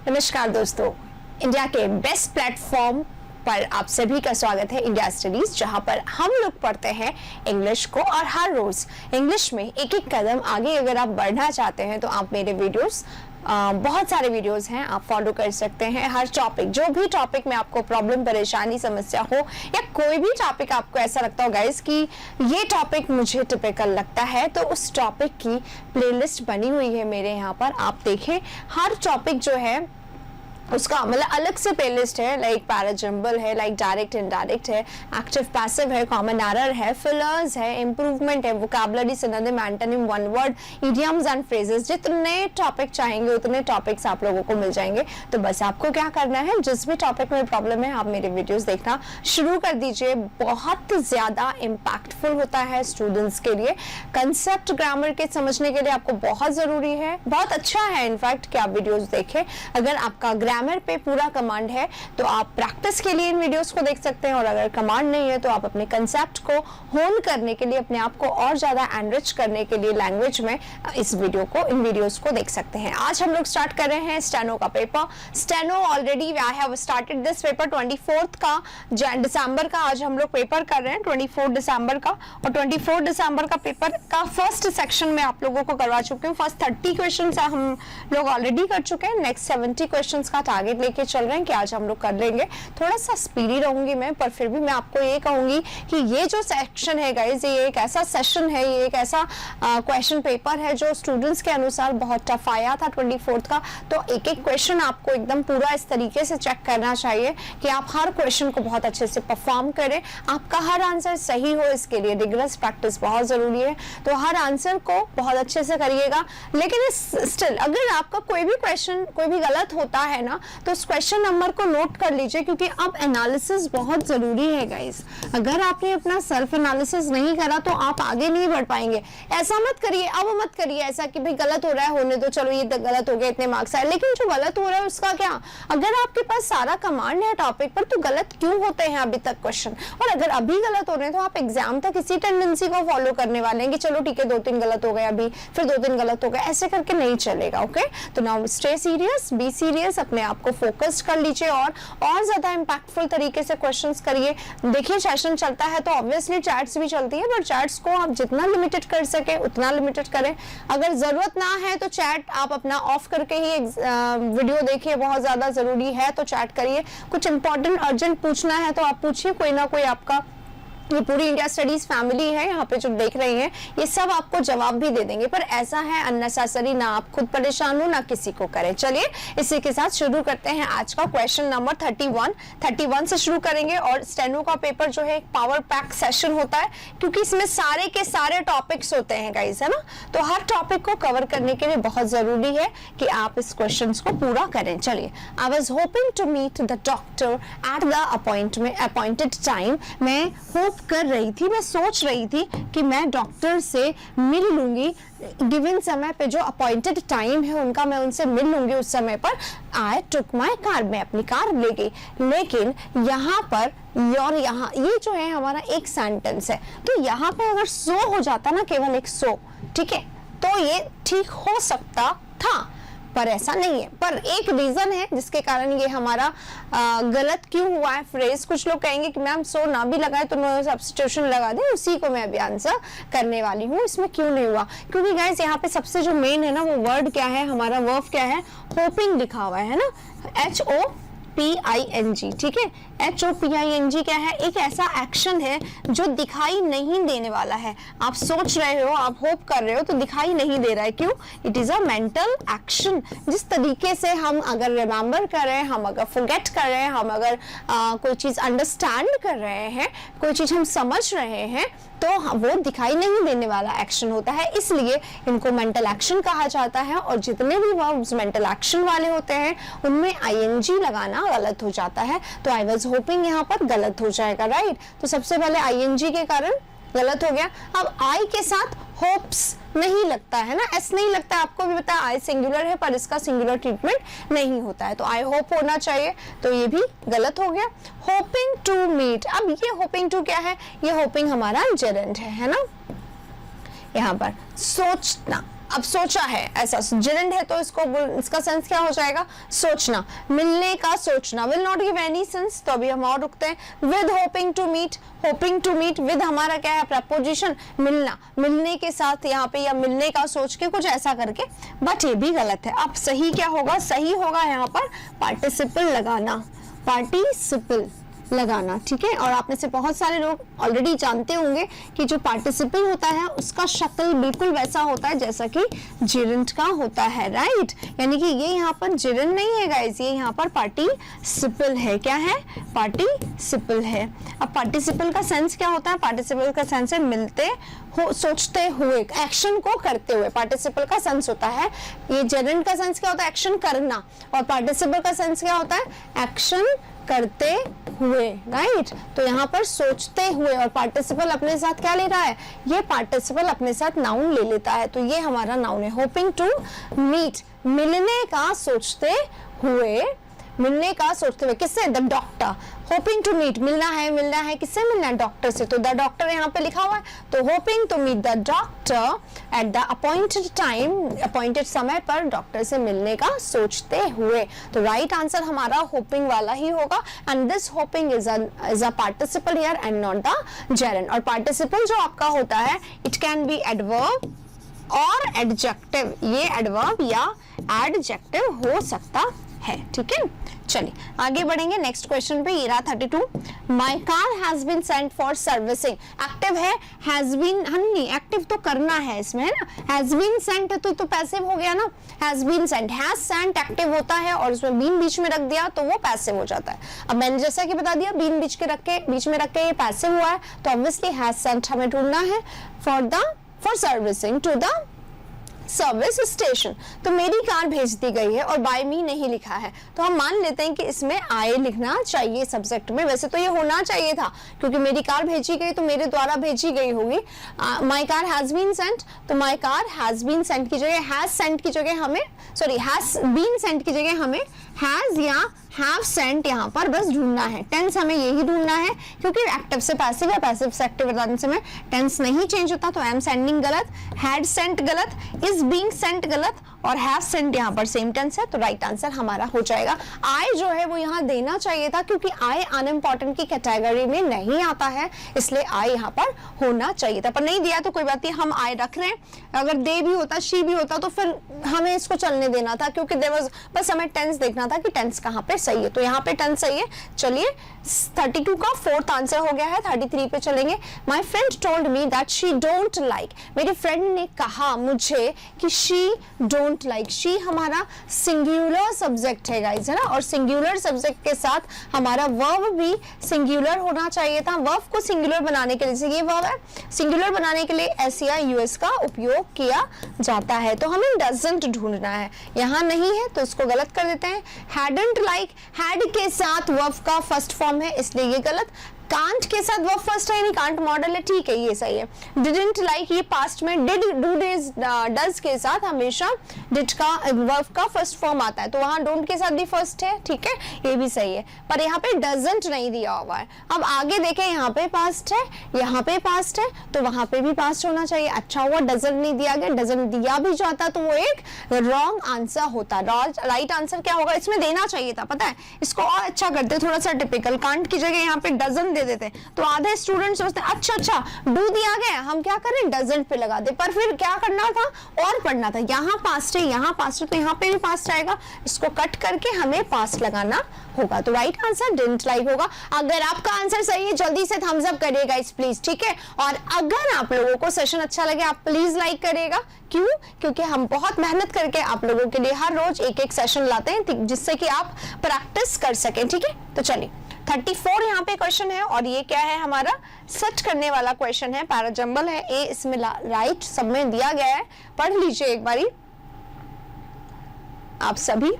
नमस्कार दोस्तों, इंडिया के बेस्ट प्लेटफॉर्म पर आप सभी का स्वागत है इंडिया स्टडीज, जहां पर हम लोग पढ़ते हैं इंग्लिश को और हर रोज इंग्लिश में एक एक कदम आगे अगर आप बढ़ना चाहते हैं तो आप मेरे वीडियोस बहुत सारे वीडियोस हैं, आप फॉलो कर सकते हैं। हर टॉपिक, जो भी टॉपिक में आपको प्रॉब्लम, परेशानी, समस्या हो या कोई भी टॉपिक आपको ऐसा लगता हो गाइस कि ये टॉपिक मुझे टिपिकल लगता है, तो उस टॉपिक की प्लेलिस्ट बनी हुई है मेरे यहाँ पर। आप देखें, हर टॉपिक जो है उसका मतलब अलग से प्लेलिस्ट है, लाइक पैराजम्बल है, लाइक डायरेक्ट इनडायरेक्ट है, एक्टिव पैसिव है, कॉमन एरर है, फिलर्स है, इंप्रूवमेंट है, vocabulary, synonym, antonym, one word, idioms and phrases. जितने टॉपिक चाहेंगे उतने टॉपिक्स आप लोगों को मिल जाएंगे। तो बस आपको क्या करना है, जिस भी टॉपिक में प्रॉब्लम है आप मेरे वीडियोस देखना शुरू कर दीजिए। बहुत ज्यादा इम्पैक्टफुल होता है स्टूडेंट्स के लिए। कंसेप्ट ग्रामर के समझने के लिए आपको बहुत जरूरी है, बहुत अच्छा है इनफैक्ट कि आप वीडियोस देखें। अगर आपका ग्रामर पे पूरा कमांड है तो आप प्रैक्टिस के लिए इन वीडियोस को देख सकते हैं, और अगर कमांड नहीं है तो आप अपने कंसेप्ट को होन करने के लिए, अपने आप को और ज्यादा एनरिच करने के लिए लैंग्वेज में इस वीडियो को, इन वीडियोस को देख सकते हैं। आज हम लोग स्टार्ट कर रहे हैं स्टेनो का paper. Steno already I have started this paper 24 का दिसंबर का आज हम लोग पेपर कर रहे हैं, 24 दिसंबर का। और 24 दिसंबर का पेपर का फर्स्ट सेक्शन में आप लोगों को करवा चुकी हूँ। फर्स्ट 30 क्वेश्चन हम लोग ऑलरेडी कर चुके हैं, नेक्स्ट 70 क्वेश्चन का टारगेट लेके चल रहे हैं कि आज हम लोग कर लेंगे। थोड़ा सा स्पीडी रहूंगी मैं, पर फिर भी मैं आपको ये कहूंगी कि ये जो सेक्शन है गाइस, ये एक ऐसा सेशन है, ये एक ऐसा क्वेश्चन पेपर है जो स्टूडेंट्स के अनुसार बहुत टफ आया था 24 का। तो एक एक क्वेश्चन आपको एकदम पूरा इस तरीके से चेक करना चाहिए कि आप हर क्वेश्चन को बहुत अच्छे से परफॉर्म करें, आपका हर आंसर सही हो। इसके लिए रिगरस प्रैक्टिस बहुत जरूरी है, तो हर आंसर को बहुत अच्छे से करिएगा। लेकिन स्टिल अगर आपका कोई भी क्वेश्चन कोई भी गलत होता है ना, तो उस क्वेश्चन नंबर को नोट कर लीजिए, क्योंकि अब एनालिसिस बहुत जरूरी है गाइस। अगर आपने अपना सेल्फ एनालिसिस नहीं करा तो आप आगे नहीं बढ़ पाएंगे। ऐसा मत करिए, अब मत करिए ऐसा कि भाई गलत हो रहा है, होने दो, चलो ये गलत हो गया, इतने मार्क्स आए। लेकिन जो गलत हो रहा है उसका क्या? अगर आपके पास सारा कमांड है टॉपिक पर, तो गलत क्यों होते हैं अभी तक क्वेश्चन? और अगर अभी गलत हो रहे हैं तो आप एग्जाम तक इसी टेंडेंसी को फॉलो करने वाले हैं कि चलो ठीक है 2-3 गलत हो गए, अभी फिर 2-3 गलत हो गए, ऐसे करके नहीं चलेगा। ओके, तो now stay serious, be serious, अपने आप को फोकस कर लीजिए और ज्यादा इंपैक्टफुल तरीके से क्वेश्चंस करिए। देखिए सेशन चलता है तो ऑब्वियसली चैट्स भी चलती है, पर चैट्स को आप जितना लिमिटेड कर सके उतना लिमिटेड करें। अगर जरूरत ना है तो चैट आप अपना ऑफ करके ही वीडियो देखिए। बहुत ज्यादा जरूरी है तो चैट करिए। कुछ इंपॉर्टेंट अर्जेंट पूछना है तो आप पूछिए, कोई ना कोई आपका, ये पूरी इंडिया स्टडीज फैमिली है यहाँ पे जो देख रही हैं, ये सब आपको जवाब भी दे देंगे। पर ऐसा है अननेसेसरी ना आप खुद परेशान हो ना किसी को करें। चलिए इसी के साथ शुरू करते हैं आज का क्वेश्चन नंबर 31 से शुरू करेंगे। और स्टेनो का पेपर जो है एक पावर पैक सेशन होता है, क्योंकि इसमें सारे के सारे टॉपिक्स होते हैं गाइस, है ना। तो हर टॉपिक को कवर करने के लिए बहुत जरूरी है कि आप इस क्वेश्चन को पूरा करें। चलिए, I was hoping to meet the doctor at the appointed time. मैं होप कर रही थी, मैं सोच रही थी कि मैं डॉक्टर से मिल लूंगी गिवन समय पे, जो अपॉइंटेड टाइम है उनका, मैं उनसे मिल लूंगी उस समय पर। आई टुक माई कार, मैं अपनी कार ले गई। लेकिन यहाँ पर और यहाँ ये जो है हमारा एक सेंटेंस है, तो यहाँ पे अगर सो हो जाता ना, केवल एक सो, ठीक है, तो ये ठीक हो सकता था, पर ऐसा नहीं है। पर एक रीजन है जिसके कारण ये हमारा गलत क्यों हुआ है फ्रेज। कुछ लोग कहेंगे कि मैम सो ना भी लगाए तो नो सब्स्टिट्यूशन लगा दे, उसी को मैं अभी आंसर करने वाली हूँ। इसमें क्यों नहीं हुआ, क्योंकि गाइस यहाँ पे सबसे जो मेन है ना, वो वर्ड क्या है, हमारा वर्ब क्या है, होपिंग लिखा हुआ है ना, HOPING, ठीक है। HOPING क्या है? एक ऐसा एक्शन है जो दिखाई नहीं देने वाला है। आप सोच रहे हो, आप होप कर रहे हो, तो दिखाई नहीं दे रहा है। क्यों? It is a mental action. जिस तरीके से हम अगर रिमेंबर कर रहे हैं, हम अगर फॉरगेट कर रहे हैं, हम अगर कोई चीज अंडरस्टैंड कर रहे हैं, कोई चीज हम समझ रहे हैं, तो वो दिखाई नहीं देने वाला एक्शन होता है, इसलिए इनको मेंटल एक्शन कहा जाता है। और जितने भी वर्ब्स मेंटल एक्शन वाले होते हैं उनमें ING लगाना गलत हो जाता है। तो आई वाज होपिंग यहाँ पर गलत हो जाएगा, राइट। तो सबसे पहले ING के कारण गलत हो गया। अब आई के साथ होप्स नहीं लगता है ना, एस नहीं लगता, आपको भी पता है आई सिंगुलर है, पर इसका सिंगुलर ट्रीटमेंट नहीं होता है, तो आई होप होना चाहिए, तो ये भी गलत हो गया। होपिंग टू मीट, अब ये होपिंग टू क्या है, ये होपिंग हमारा जेरेंट है ना, यहाँ पर सोचना। अब सोचा है, ऐसा gerund है तो इसका सेंस क्या हो जाएगा, सोचना, मिलने का सोचना, will not give any sense, तो अभी हम और रुकते हैं, with hoping to meet, hoping to meet, with हमारा क्या है, preposition, मिलना, मिलने के साथ यहाँ पे या मिलने का सोच के कुछ ऐसा करके, बट ये भी गलत है। अब सही क्या होगा, सही होगा यहाँ पर पार्टिसिपल लगाना, पार्टिसिपल लगाना, ठीक है। और आप में से बहुत सारे लोग ऑलरेडी जानते होंगे कि जो पार्टिसिपल होता है उसका शक्ल बिल्कुल वैसा होता है जैसा कि जिरंट का होता है, राइट। यानी कि ये यहाँ पर जिरंट नहीं है गाइस, ये यहाँ पर पार्टिसिपल है। क्या है, पार्टिसिपल है। अब पार्टिसिपल का सेंस क्या होता है, पार्टिसिपल का सेंस है मिलते हो, सोचते हुए, एक्शन को करते हुए, पार्टिसिपल का सेंस होता है। ये जिरंट का सेंस क्या होता है, एक्शन करना, और पार्टिसिपल का सेंस क्या होता है, एक्शन करते हुए, राइट। तो यहाँ पर सोचते हुए, और पार्टिसिपल अपने साथ क्या ले रहा है, ये पार्टिसिपल अपने साथ नाउन ले लेता है, तो ये हमारा नाउन है। होपिंग टू मीट, मिलने का सोचते हुए, मिलने का सोचते हुए, किससे, the doctor. Hoping to meet, मिलना है किससे, मिलना है डॉक्टर से, तो द डॉक्टर यहाँ पे लिखा हुआ है, तो hoping to meet the doctor at the appointed time, appointed समय पर डॉक्टर से मिलने का सोचते हुए, तो राइट आंसर हमारा होपिंग वाला ही होगा। And this hopping is a participle here and not the gerund. और पार्टिसिपल जो आपका होता है, इट कैन बी एडवर्ब और एडजेक्टिव, ये एडवर्ब या एडजेक्टिव हो सकता है, ठीक है। चलिए आगे बढ़ेंगे नेक्स्ट क्वेश्चन पे, ये रहा 32। My car has been sent for servicing, active है, हैज बीन, नहीं एक्टिव तो करना है इसमें, है ना। हैज बीन सेंट तो पैसिव हो गया ना, has been sent, has sent active होता है और उसमें बीन बीच में रख दिया तो वो पैसिव हो जाता है। अब मैंने जैसा कि बता दिया, बीन बीच में रख के ये पैसिव हुआ है, तो ऑब्वियसली हैज सेंट हमें ढूंढना है for servicing to the service station. तो मेरी कार भेज दी गई है और बाय मी नहीं लिखा है, तो हम मान लेते हैं कि इसमें आई लिखना चाहिए सब्जेक्ट में। वैसे तो ये होना चाहिए था क्योंकि मेरी कार भेजी गई तो मेरे द्वारा भेजी गई होगी। My car has been sent, तो my car has been sent की जगह हैज सेंट की जगह हमें, सॉरी हैज बीन सेंट की जगह हमें हैज या हैव सेंट यहाँ पर बस ढूंढना है। टेंस हमें यही ढूंढना है क्योंकि एक्टिव से पैसिव है, पैसिव से एक्टिव बताने से में टेंस नहीं चेंज होता, तो एम सेंडिंग गलत, हैड सेंट गलत, इज बीइंग सेंट गलत, और हैव सेंट यहाँ पर सेम टेंस है, तो राइट आंसर हमारा हो जाएगा। आई जो है वो यहाँ देना चाहिए था क्योंकि आई अनइम्पॉर्टेंट की कैटेगरी में नहीं आता है, इसलिए आई यहाँ पर होना चाहिए था, पर नहीं दिया तो कोई बात नहीं, हम आई रख रहे हैं। अगर दे भी होता, शी भी होता तो फिर हमें इसको चलने देना था क्योंकि देयर वाज, बस हमें टेंस देखना था कि टेंस कहाँ पे सही है, तो यहाँ पे टेंस सही है। चलिए 32 का फोर्थ आंसर हो गया है, 33 पे चलेंगे। My friend told me that she don't like, मेरे फ्रेंड ने कहा मुझे कि शी डोंट लाइक। शी हमारा सिंगुलर सब्जेक्ट है गाइस, है ना, और सिंगुलर सब्जेक्ट के साथ हमारा वर्ब भी सिंगुलर होना चाहिए था। वर्ब को सिंगुलर बनाने के लिए, ये वर्ब है, सिंगुलर बनाने के लिए एस या यूएस का उपयोग किया जाता है, तो हमें डजंट ढूंढना है, यहाँ नहीं है तो इसको गलत कर देते हैं। हैडंट लाइक, हैड के साथ वर्ब का फर्स्ट फॉर्म है इसलिए ये गलत। कांट के साथ वर्ब फर्स्ट है, यानी कांट मॉडल है, ठीक है ये सही है। डिडंट लाइक ये पास्ट में, डिड डू डिज डज के साथ हमेशा डिड का वर्ब का फर्स्ट फॉर्म आता है, तो वहां डोंट के साथ भी फर्स्ट है, ठीक है ये भी सही है, पर यहाँ पे डजंट नहीं दिया हुआ है। अब आगे देखें, यहाँ पे पास्ट है, यहाँ पे पास्ट है, तो वहां पे भी पास्ट होना चाहिए। अच्छा हुआ डजंट नहीं दिया गया, डजंट दिया भी जाता तो वो एक रॉन्ग आंसर होता। राइट आंसर क्या होगा, इसमें देना चाहिए था, पता है इसको और अच्छा करते, थोड़ा सा टिपिकल, कांट की जगह यहाँ पे डजंट दे देते, तो आधे स्टूडेंट सोचते हैं अच्छा डू दिया गया, हम क्या करें डजंट पे लगा दे, पर फिर क्या करना था और पढ़ना था। यहाँ पास्ट है, यहाँ पास्ट है, तो यहाँ पे भी पास्ट आएगा, इसको कट करके हमें पास्ट लगाना होगा, तो राइट आंसर डिडंट लाइक होगा। अगर आपका आंसर सही है जल्दी से थम्स अप करिएगा इस प्लीज, ठीक है। और अगर आप लोगों को सेशन अच्छा लगे आप प्लीज लाइक करिएगा, क्यों, क्योंकि हम बहुत मेहनत करके आप लोगों के लिए हर रोज एक एक सेशन लाते हैं जिससे कि आप प्रैक्टिस कर सकें, ठीक है। तो चलिए 34 यहाँ पे क्वेश्चन है और ये क्या है, हमारा सर्च करने वाला क्वेश्चन है, पैराजंबल है, ए इसमें राइट सब में दिया गया है, पढ़ लीजिए एक बारी आप सभी।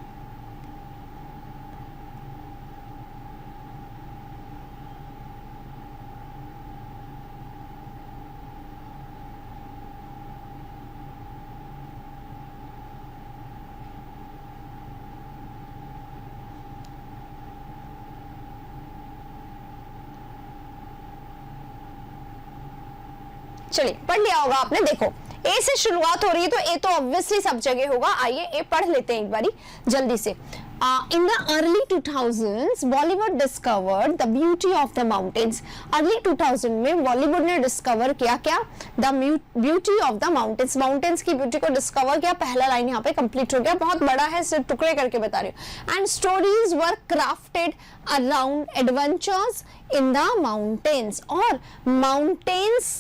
चलिए पढ़ लिया होगा आपने, देखो ए से शुरुआत हो रही है तो ए तो ऑब्वियसली सब जगह होगा। आइए ए पढ़ लेते हैं एक बारी जल्दी से। In the early 2000s, Bollywood discovered the beauty of the mountains. Early 2000 में बॉलीवुड ने डिस्कवर किया क्या? The beauty of the mountains. Mountains की ब्यूटी को डिस्कवर किया। पहला लाइन यहाँ पे कंप्लीट हो गया, बहुत बड़ा है, सिर्फ टुकड़े करके बता रही हूँ। And stories were crafted around adventures in the mountains. और mountains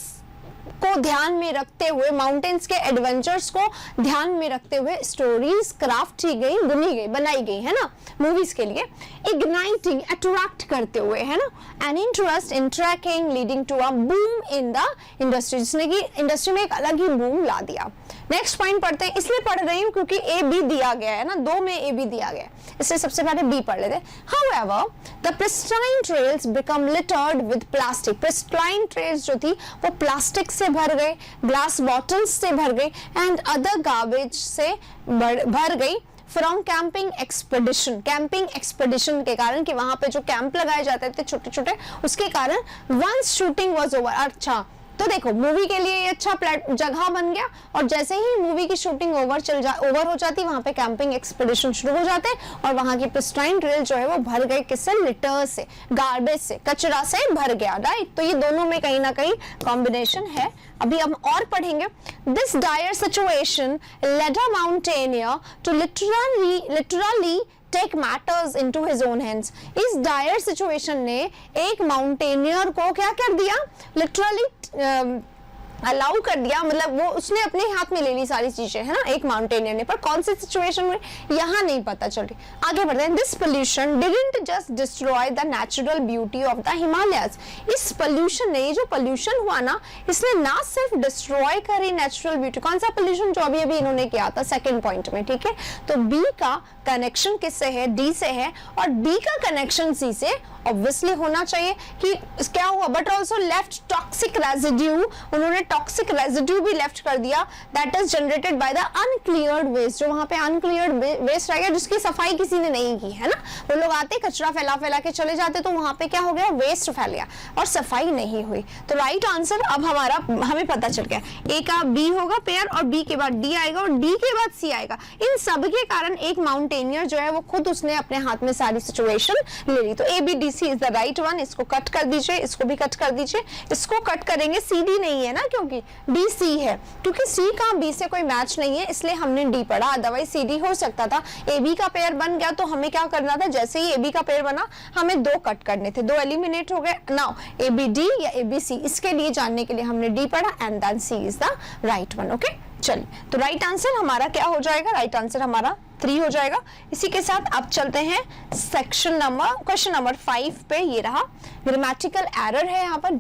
को ध्यान में रखते हुए, माउंटेन्स के एडवेंचर्स को ध्यान में रखते हुए स्टोरीज क्राफ्ट की गई, बुनी गई, बनाई गई, है ना, मूवीज के लिए। इग्नाइटिंग, अट्रैक्ट करते हुए, है ना, an interest in trekking leading to a boom in the industry, जिसने की इंडस्ट्री में एक अलग ही बूम ला दिया। नेक्स्ट पॉइंट पढ़ते हैं, इसलिए पढ़ रही हूँ क्योंकि ए बी दिया गया है ना, दो में ए बी दिया गया है, इसलिए सबसे पहले बी पढ़ लेते हैं। However, the pristine trails become littered with plastic. Pristine trails जो थी वो प्लास्टिक से भर गए, ग्लास बॉटल्स से भर गए एंड अदर गार्बेज से भर गई from camping expedition. Camping expedition के कारण, कि वहां पे जो कैंप लगाए जाते थे छोटे छोटे, उसके कारण वंस शूटिंग वाज ओवर। अच्छा, तो देखो मूवी के लिए ये अच्छा जगह बन गया, और जैसे ही मूवी की शूटिंग ओवर हो जाती, वहां पे कैंपिंग एक्सपेडिशन शुरू हो जाते, और वहां की प्रिस्टाइन ट्रेल जो है वो भर गए किससे? लिटर से, गार्बेज से, कचरा से भर गया, राइट। तो ये दोनों में कहीं ना कहीं कॉम्बिनेशन है। अभी हम और पढ़ेंगे। This dire situation led a mountaineer to literally take matters into his own hands. इस डायर सिचुएशन ने एक माउंटेनियर को क्या कर दिया? लिटरली अलाउ कर दिया, मतलब वो उसने अपने हाथ में ले ली सारी चीजें, है ना, एक माउंटेनियर ने। पर कौन सी सिचुएशन में यहाँ नहीं पता चल रही। आगे बढ़ते हैं। This pollution didn't just destroy the natural beauty of the Himalayas. इस पोल्यूशन ने, ये जो पोल्यूशन हुआ ना, इसने ना सिर्फ डिस्ट्रॉय करी नेचुरल ब्यूटी। कौन सा पोल्यूशन? जो अभी अभी इन्होंने किया था सेकेंड पॉइंट में, ठीक है। तो बी का कनेक्शन किससे है? डी से है, और डी का कनेक्शन सी से ऑब्वियसली होना चाहिए कि क्या हुआ, but also left toxic residue. उन्होंने टॉक्सिक रेजिड्यू भी लेफ्ट कर दिया, that is generated by the uncleared waste. जो वहां पे अनक्लियर्ड वेस्ट रह गया, जिसकी सफाई किसी ने नहीं की, है ना। वो लोग आते कचरा फैला फैला के चले जाते, तो वहां पे क्या हो गया? वेस्ट फैल गया और सफाई नहीं हुई। तो राइट आंसर अब हमें पता चल गया, ए का बी होगा पेयर, और बी के बाद डी आएगा, और डी के बाद सी आएगा। इन सब के कारण एक माउंटेनियर जो है वो खुद उसने अपने हाथ में सारी सिचुएशन ले ली। तो A B D C is the right one. इसको कट कर दीजिए, इसको भी कट कर दीजिए, इसको कट करेंगे। सी डी नहीं है ना, क्योंकि डी सी है, क्योंकि सी का बी से कोई मैच नहीं है, इसलिए हमने डी पढ़ा, अदरवाइज सी डी हो सकता था। ए बी का पेयर बन गया, तो हमें क्या करना था? जैसे ही ए बी का पेयर बना, हमें दो कट करने थे, दो एलिमिनेट हो गए। नाउ ए बी डी या ए बी सी, इसके लिए जानने के लिए हमने डी पढ़ा, and then C is the right one. Okay, चलिए, तो राइट आंसर हमारा क्या हो जाएगा? राइट आंसर हमारा 3 हो जाएगा। इसी के साथ अब चलते हैं क्वेश्चन नंबर 5 पे। ये रहा, ग्रामेटिकल एरर है यहाँ पर।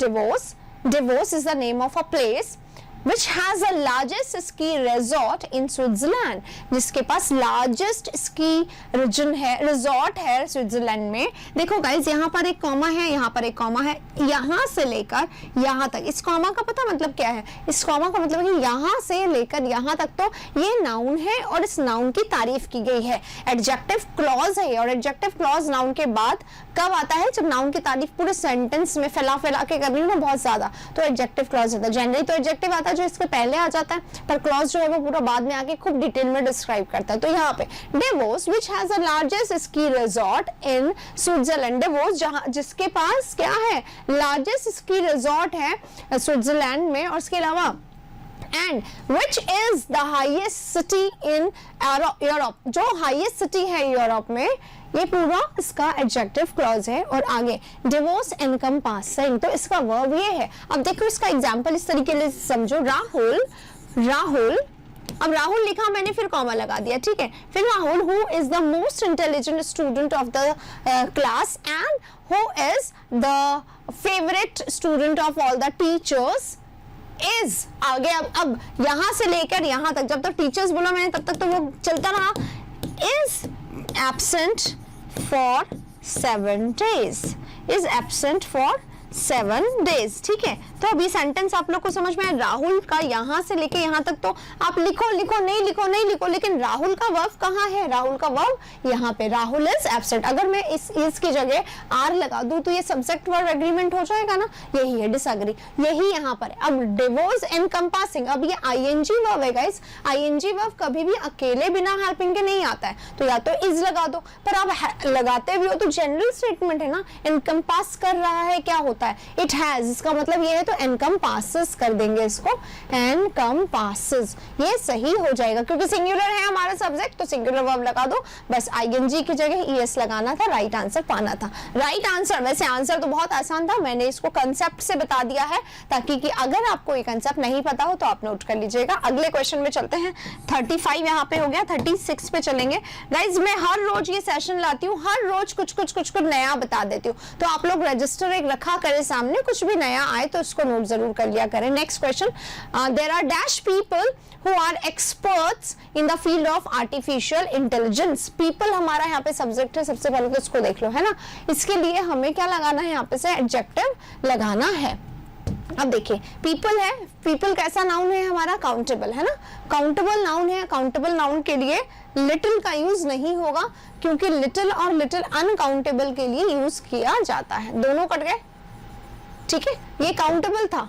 Divorce is the name of a place which has the largest ski resort in Switzerland, जिसके पास largest ski region है, resort है स्विट्जरलैंड में। देखो गाइज, यहाँ पर एक कॉमा है, यहाँ पर एक कॉमा है, यहाँ से लेकर यहाँ तक। इस कॉमा का पता मतलब क्या है? इस कॉमा का मतलब है कि यहाँ से लेकर यहाँ तक तो ये नाउन है, और इस नाउन की तारीफ की गई है। एडजेक्टिव क्लॉज है, और एडजेक्टिव क्लॉज नाउन के बाद कब आता है? जब नाउन की तारीफ पूरे सेंटेंस में फैला फैला के करनी हो ना बहुत ज्यादा, तो एडजेक्टिव क्लॉज आता है। जनरली तो एडजेक्टिव आता है जो इसके पहले आ जाता है, पर क्लॉज जो है वो पूरा बाद में आके खूब डिटेल में डिस्क्राइब करता है। तो यहाँ पे Davos which has the largest ski resort in Switzerland. Davos जहाँ, जिसके पास क्या है? लार्जेस्ट स्की रिजॉर्ट है स्विट्जरलैंड में, और इसके अलावा and which is the highest city in Europe। जो highest city है यूरोप में, ये पूरा इसका एडजेक्टिव क्लॉज है। और आगे डिवोर्स एनकम्पासिंग, तो इसका वर्ब ये है। अब देखो इसका एग्जांपल इस तरीके से समझो। राहुल, अब राहुल लिखा मैंने, फिर कॉमा लगा दिया, ठीक है। फिर Rahul who is the most intelligent student of the class and who is the favourite student of all the teachers is. आगे अब यहां से लेकर यहां तक, जब तक टीचर्स बोला मैंने तब तक तो वो चलता रहा। Is absent for 7 days, is absent for 7 days। ठीक है, तो अब ये सेंटेंस आप लोग को समझ में आया। राहुल का यहाँ से लेके यहाँ तक तो आप लिखो लिखो नहीं लिखो नहीं लिखो, लेकिन राहुल का वर्ब कहाँ है? राहुल का वर्ब यहाँ पे, राहुल इज एब्सेंट। अगर मैं इस की जगह आर लगा दूं तो ये सब्जेक्ट वर्ब एग्रीमेंट हो जाएगा ना, यही है डिसएग्री, यही यहाँ पर। अब डिवोर्स एनकंपासिंग, अब ये आईएनजी वर्ब है गाइस, आईएनजी वर्ब कभी भी अकेले बिना हेल्पिंग के नहीं आता है, तो या तो इज लगा दो, पर आप लगाते भी हो तो जनरल स्टेटमेंट है ना, एनकंपास कर रहा है, क्या होता है? इट हैज, इसका मतलब ये है तो एनकंपासेस कर देंगे इसको, एनकंपासेस, ये सही हो जाएगा क्योंकि सिंगुलर है हमारा सब्जेक्ट, तो सिंगुलर वर्ब लगा दो, बस आईएनजी की जगह ईएस लगाना था, राइट आंसर पाना था। राइट आंसर, वैसे आंसर तो बहुत आसान था, मैंने इसको कंसेप्ट से बता दिया है ताकि कि अगर आपको ये कंसेप्ट नहीं पता हो तो आप नोट कर लीजिएगा। अगले क्वेश्चन में चलते हैं। 35 यहाँ पे हो गया, 36 पे चलेंगे। गाइज मैं हर रोज ये सेशन लाती हूँ, हर रोज कुछ कुछ कुछ कुछ नया बता देती हूँ, तो आप लोग रजिस्टर एक रखा करें सामने, कुछ भी नया आए तो उसको नोट जरूर कर लिया करें। Next question, there are dash people who are experts in the field of artificial intelligence। people हमारा यहाँ पे सब्जेक्ट है, सबसे पहले तो इसको देख लो, है ना। इसके लिए हमें क्या लगाना है? यहाँ पे से एडजेक्टिव लगाना है। अब देखिए पीपल है, पीपल कैसा नाउन है हमारा? काउंटेबल, है ना, काउंटेबल नाउन है। काउंटेबल नाउन के लिए लिटिल का यूज नहीं होगा क्योंकि लिटिल और लिटिल अनकाउंटेबल के लिए यूज किया जाता है। दोनों कट गए, ठीक है, ये काउंटेबल था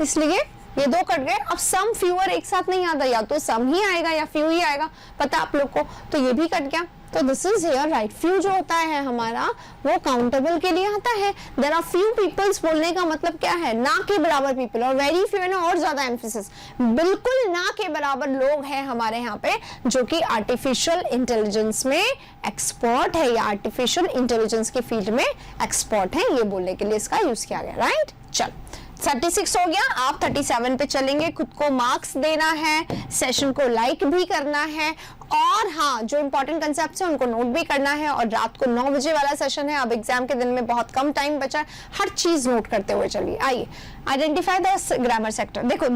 इसलिए ये दो कट गए। अब सम फ्यूअर एक साथ नहीं आता, या तो सम ही आएगा या फ्यू ही आएगा, पता आप लोग को, तो ये भी कट गया। तो this is here right. Few जो होता है हमारा वो काउंटेबल के लिए आता है। देयर आर फ्यू पीपल्स बोलने का मतलब क्या है? ना के बराबर पीपल, और वेरी फ्यू ने और ज्यादा एम्फेसिस, बिल्कुल ना के बराबर लोग हैं हमारे यहाँ पे जो कि आर्टिफिशियल इंटेलिजेंस में एक्सपर्ट है या आर्टिफिशियल इंटेलिजेंस के फील्ड में एक्सपर्ट है, ये बोलने के लिए इसका यूज किया गया। राइट, चल 36 हो गया, आप 37 पे चलेंगे। खुद को मार्क्स देना है, सेशन को लाइक भी करना है, और हाँ जो इंपॉर्टेंट कंसेप्ट है उनको नोट भी करना है। और रात को 9 बजे वाला सेशन है, अब एग्जाम के दिन में बहुत कम टाइम बचा है, हर चीज नोट करते हुए चलिए। आइए, आइडेंटिफाई द ग्रामर सेक्टर। देखो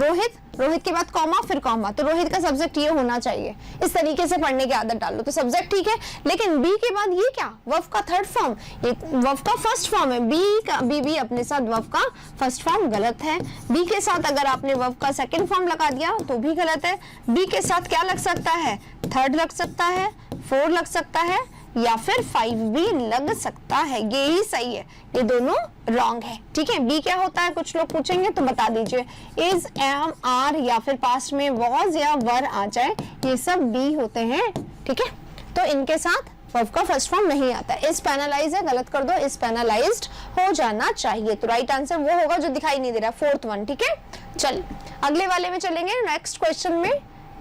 रोहित के बाद कॉमा फिर कॉमा, तो रोहित का सब्जेक्ट ये होना चाहिए। इस तरीके से पढ़ने की आदत डालो तो सब्जेक्ट ठीक है, लेकिन बी के बाद ये क्या? वर्ब का थर्ड फॉर्म, ये वर्ब का फर्स्ट फॉर्म है। बी अपने साथ वर्ब का फर्स्ट फॉर्म गलत है। बी के साथ अगर आपने वर्ब का सेकंड फॉर्म लगा दिया तो भी गलत है। बी के साथ क्या लग सकता है? थर्ड लग सकता है, 4 लग सकता है, या फिर 5 भी लग सकता है, ये ही सही है, ये दोनों रॉन्ग है। ठीक है, बी क्या होता है? कुछ लोग पूछेंगे तो बता दीजिए। इज, एम, आर या फिर पास्ट में वॉज या वर आ जाए, ये सब बी होते हैं। ठीक है, तो इनके साथ वर्ब का फर्स्ट फॉर्म नहीं आता है। इज पेनलाइज है, गलत कर दो, इज पेनलाइज्ड हो जाना चाहिए। तो राइट आंसर वो होगा जो दिखाई नहीं दे रहा, 4th वन। ठीक है, चल अगले वाले में चलेंगे। नेक्स्ट क्वेश्चन में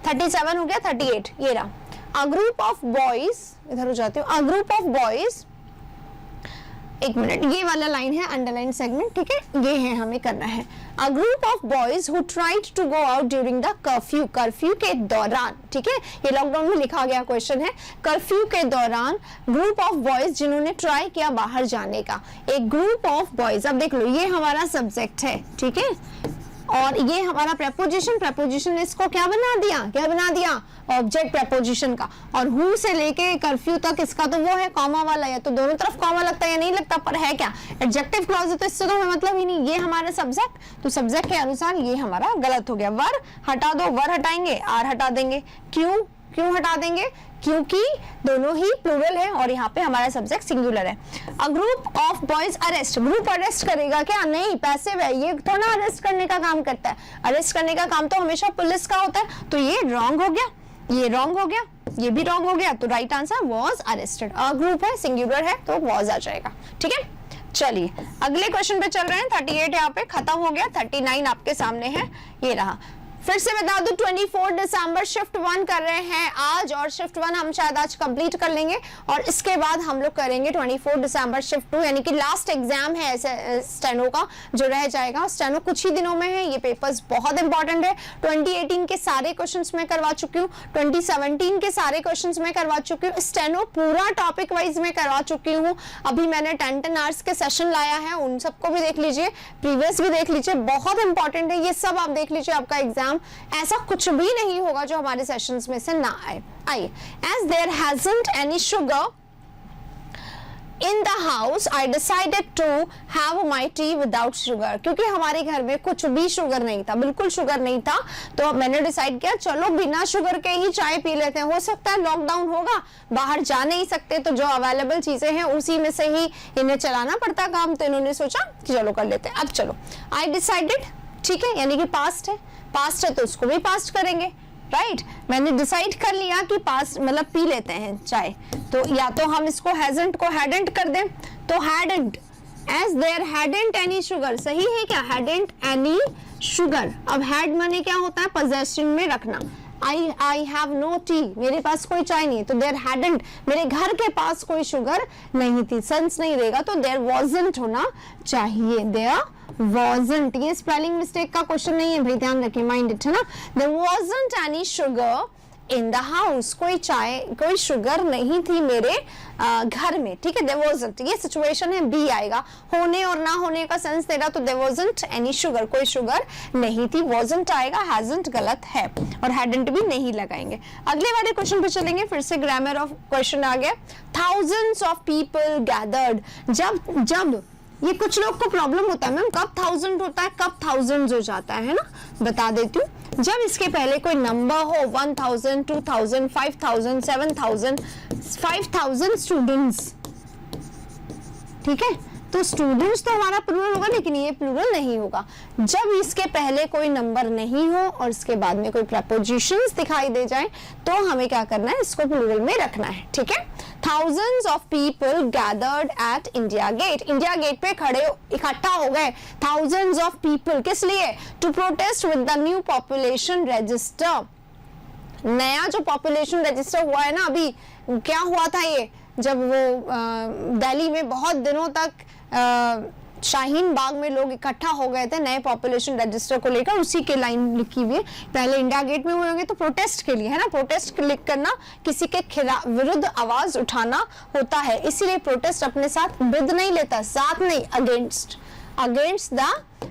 37 हो गया, 38 ये रहा। A group of boys, इधर हो जाती हूँ, a group of boys, एक मिनट, ये वाला लाइन है अंडरलाइन सेगमेंट, ठीक है, ये है हमें करना है। A group of boys who tried to go out during the curfew, curfew के दौरान, ठीक है, ये लॉकडाउन में लिखा गया क्वेश्चन है। कर्फ्यू के दौरान ग्रुप ऑफ बॉयज जिन्होंने ट्राई किया बाहर जाने का, एक ग्रुप ऑफ बॉयज। अब देख लो ये हमारा सब्जेक्ट है, ठीक है, और ये हमारा प्रेपोजिशन ने इसको क्या बना दिया? ऑब्जेक्ट प्रेपोजिशन का। और हु से लेके कर्फ्यू तक इसका तो वो है कॉमा वाला, या तो दोनों तरफ कॉमा लगता है या नहीं लगता, पर है क्या? एडजेक्टिव क्लॉज है, तो इससे तो हमें मतलब ही नहीं। ये हमारा सब्जेक्ट, तो सब्जेक्ट के अनुसार ये हमारा गलत हो गया। वर हटा दो, वर हटाएंगे, आर हटा देंगे। क्यों हटा देंगे? क्योंकि दोनों ही प्लूरल है और यहाँ पे हमारा सब्जेक्ट सिंगुलर है। A group of boys arrest, group arrest करेगा क्या? नहीं, पैसिव है, ये थोड़ा अरेस्ट करने का काम करता है। अरेस्ट करने का काम तो हमेशा पुलिस का होता है, तो ये रॉन्ग हो गया, ये रॉन्ग हो गया, ये भी रॉन्ग हो गया। तो right answer was arrested. A group है, सिंगुलर है, तो वॉज आ जाएगा। ठीक है, चलिए अगले क्वेश्चन पे चल रहे हैं। 38 यहाँ पे खत्म हो गया, 39 आपके सामने है, ये रहा। फिर से बता दूं 24 दिसंबर शिफ्ट 1 कर रहे हैं आज, और शिफ्ट 1 हम शायद आज कंप्लीट कर लेंगे, और इसके बाद हम लोग करेंगे 24 दिसंबर शिफ्ट 2, यानी कि लास्ट एग्जाम है ऐसे स्टेनो का जो रह जाएगा। स्टेनो कुछ ही दिनों में है, ये पेपर्स बहुत इंपॉर्टेंट है। 2018 के सारे क्वेश्चंस मैं करवा चुकी हूँ, 2017 के सारे क्वेश्चंस मैं करवा चुकी हूँ, स्टेनो पूरा टॉपिक वाइज में करवा चुकी हूँ। अभी मैंने 10 आवर्स के सेशन लाया है, उन सबको भी देख लीजिए, प्रीवियस भी देख लीजिए, बहुत इंपॉर्टेंट है ये सब, आप देख लीजिए। आपका एग्जाम ऐसा कुछ भी नहीं होगा जो हमारे सेशंस में से ना आए। आइए, as there hasn't any sugar in the house I decided to have my tea without sugar, क्योंकि हमारे घर में कुछ भी शुगर नहीं था, बिल्कुल शुगर नहीं था, तो मैंने डिसाइड किया चलो बिना शुगर के ही चाय पी लेते हैं। हो सकता है लॉकडाउन होगा, बाहर जा नहीं सकते, तो जो अवेलेबल चीजें हैं उसी में से ही इन्हें चलाना पड़ता काम, तो इन्होंने सोचा कि चलो कर लेते हैं। अब चलो आई डिसाइडेड, ठीक है, यानी कि पास्ट है, पास्ट है तो उसको भी पास्ट करेंगे, राइट मैंने डिसाइड कर लिया कि पास मतलब पी लेते हैं चाय, तो या तो हम इसको हैजंट को हैडेंट कर दें, तो hadn't as there hadn't any sugar, सही है क्या, हैडेंट एनी शुगर। अब हैड माने क्या होता है, पोजेशन में रखना, आई हैव नो टी, मेरे पास कोई चाय नहीं है, तो देयर हैडेंट, मेरे घर के पास कोई शुगर नहीं थी, सेंस नहीं रहेगा तो देयर वाजंट होना चाहिए, देयर wasn't, ये स्पेलिंग मिस्टेक का क्वेश्चन नहीं है भाई, ध्यान रखिए, माइंड इट है ना। There wasn't any sugar in the house, कोई चाय कोई शुगर नहीं थी मेरे घर में, ठीक है, there wasn't, ये सिचुएशन है, बी आएगा, होने और ना होने का सेंस दे रहा, तो there wasn't any sugar, कोई शुगर नहीं थी, wasn't आएगा, hasn't गलत है, और hadn't भी नहीं लगाएंगे। अगले वाले क्वेश्चन पे चलेंगे, फिर से ग्रामर ऑफ क्वेश्चन आ गया। thousands of people gathered, जब ये कुछ लोग को प्रॉब्लम होता है मैम, कब 1000 होता है, कब thousands हो जाता है ना, बता देती हूँ, जब इसके पहले कोई नंबर हो, 1000, 2000, 5000, 7000, 5000 स्टूडेंट्स, ठीक है, तो स्टूडेंट्स तो हमारा प्लूरल होगा, लेकिन ये प्लूरल नहीं होगा जब इसके पहले कोई नंबर नहीं हो और इसके बाद में कोई प्रपोजिशंस दिखाई दे जाए, तो हमें क्या करना है, इसको प्लूरल में रखना है, ठीक है। Thousands of people gathered at India Gate, India Gate पे खड़े इकट्ठा हो गए thousands of people, किस लिए, to protest with the new population register, नया जो पॉपुलेशन रजिस्टर हुआ है ना, अभी क्या हुआ था ये, जब वो दिल्ली में बहुत दिनों तक शाहीन बाग में लोग इकट्ठा हो गए थे नए पॉपुलेशन रजिस्टर को लेकर, उसी के लाइन लिखी हुई है, पहले इंडिया गेट में हुए होंगे, तो प्रोटेस्ट के लिए है ना, प्रोटेस्ट क्लिक करना, किसी के विरुद्ध आवाज उठाना होता है, इसीलिए प्रोटेस्ट अपने साथ विद नहीं लेता, साथ नहीं, against the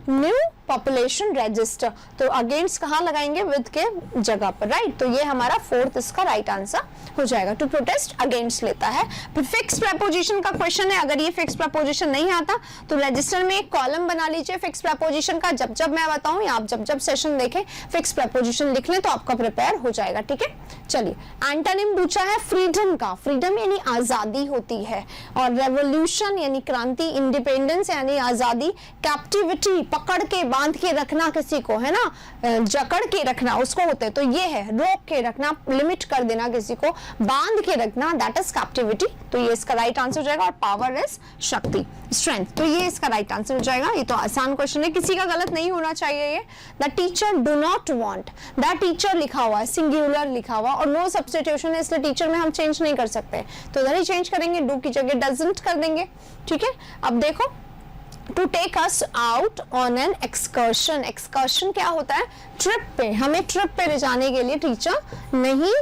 new population register, तो अगेंस्ट कहाँ लगाएंगे, विद के जगह पर, राइट, तो ये हमारा फोर्थ इसका राइट आंसर हो जाएगा, टू प्रोटेस्ट अगेंस्ट लेता है। फिर फिक्स प्रपोजिशन का क्वेश्चन है, अगर ये फिक्स प्रपोजिशन नहीं आता तो रजिस्टर में एक कॉलम बना लीजिए फिक्स प्रपोजिशन का, जब जब मैं बताऊं या आप जब जब सेशन देखें फिक्स प्रपोजिशन लिख लें तो आपका प्रिपेयर हो जाएगा, ठीक है। चलिए एंटोनिम पूछा है फ्रीडम का, फ्रीडम यानी आजादी होती है, और रेवोल्यूशन यानी क्रांति, इंडिपेंडेंस यानी आजादी, कैप्टिविटी पकड़ के बांध के रखना किसी को, है ना, जकड़ के रखना उसको होते हैं, तो ये है रोक के रखना, लिमिट कर देना किसी को, बांध के रखना, दैट इज कैप्टिविटी, तो ये इसका राइट आंसर हो जाएगा, और पावर इज शक्ति, स्ट्रेंथ, तो ये इसका राइट आंसर हो जाएगा। ये तो आसान क्वेश्चन है, किसी का गलत नहीं होना चाहिए ये। The teacher do not want, the teacher लिखा हुआ है, सिंगुलर लिखा हुआ और नो सब्स्टिट्यूशन है, इसलिए टीचर में हम चेंज नहीं कर सकते, तो इधर ही चेंज करेंगे, डू की जगह डजंट कर देंगे, ठीक है। अब देखो, to take us out on an excursion, excursion क्या होता है, ट्रिप पे, हमें ट्रिप पे ले जाने के लिए टीचर नहीं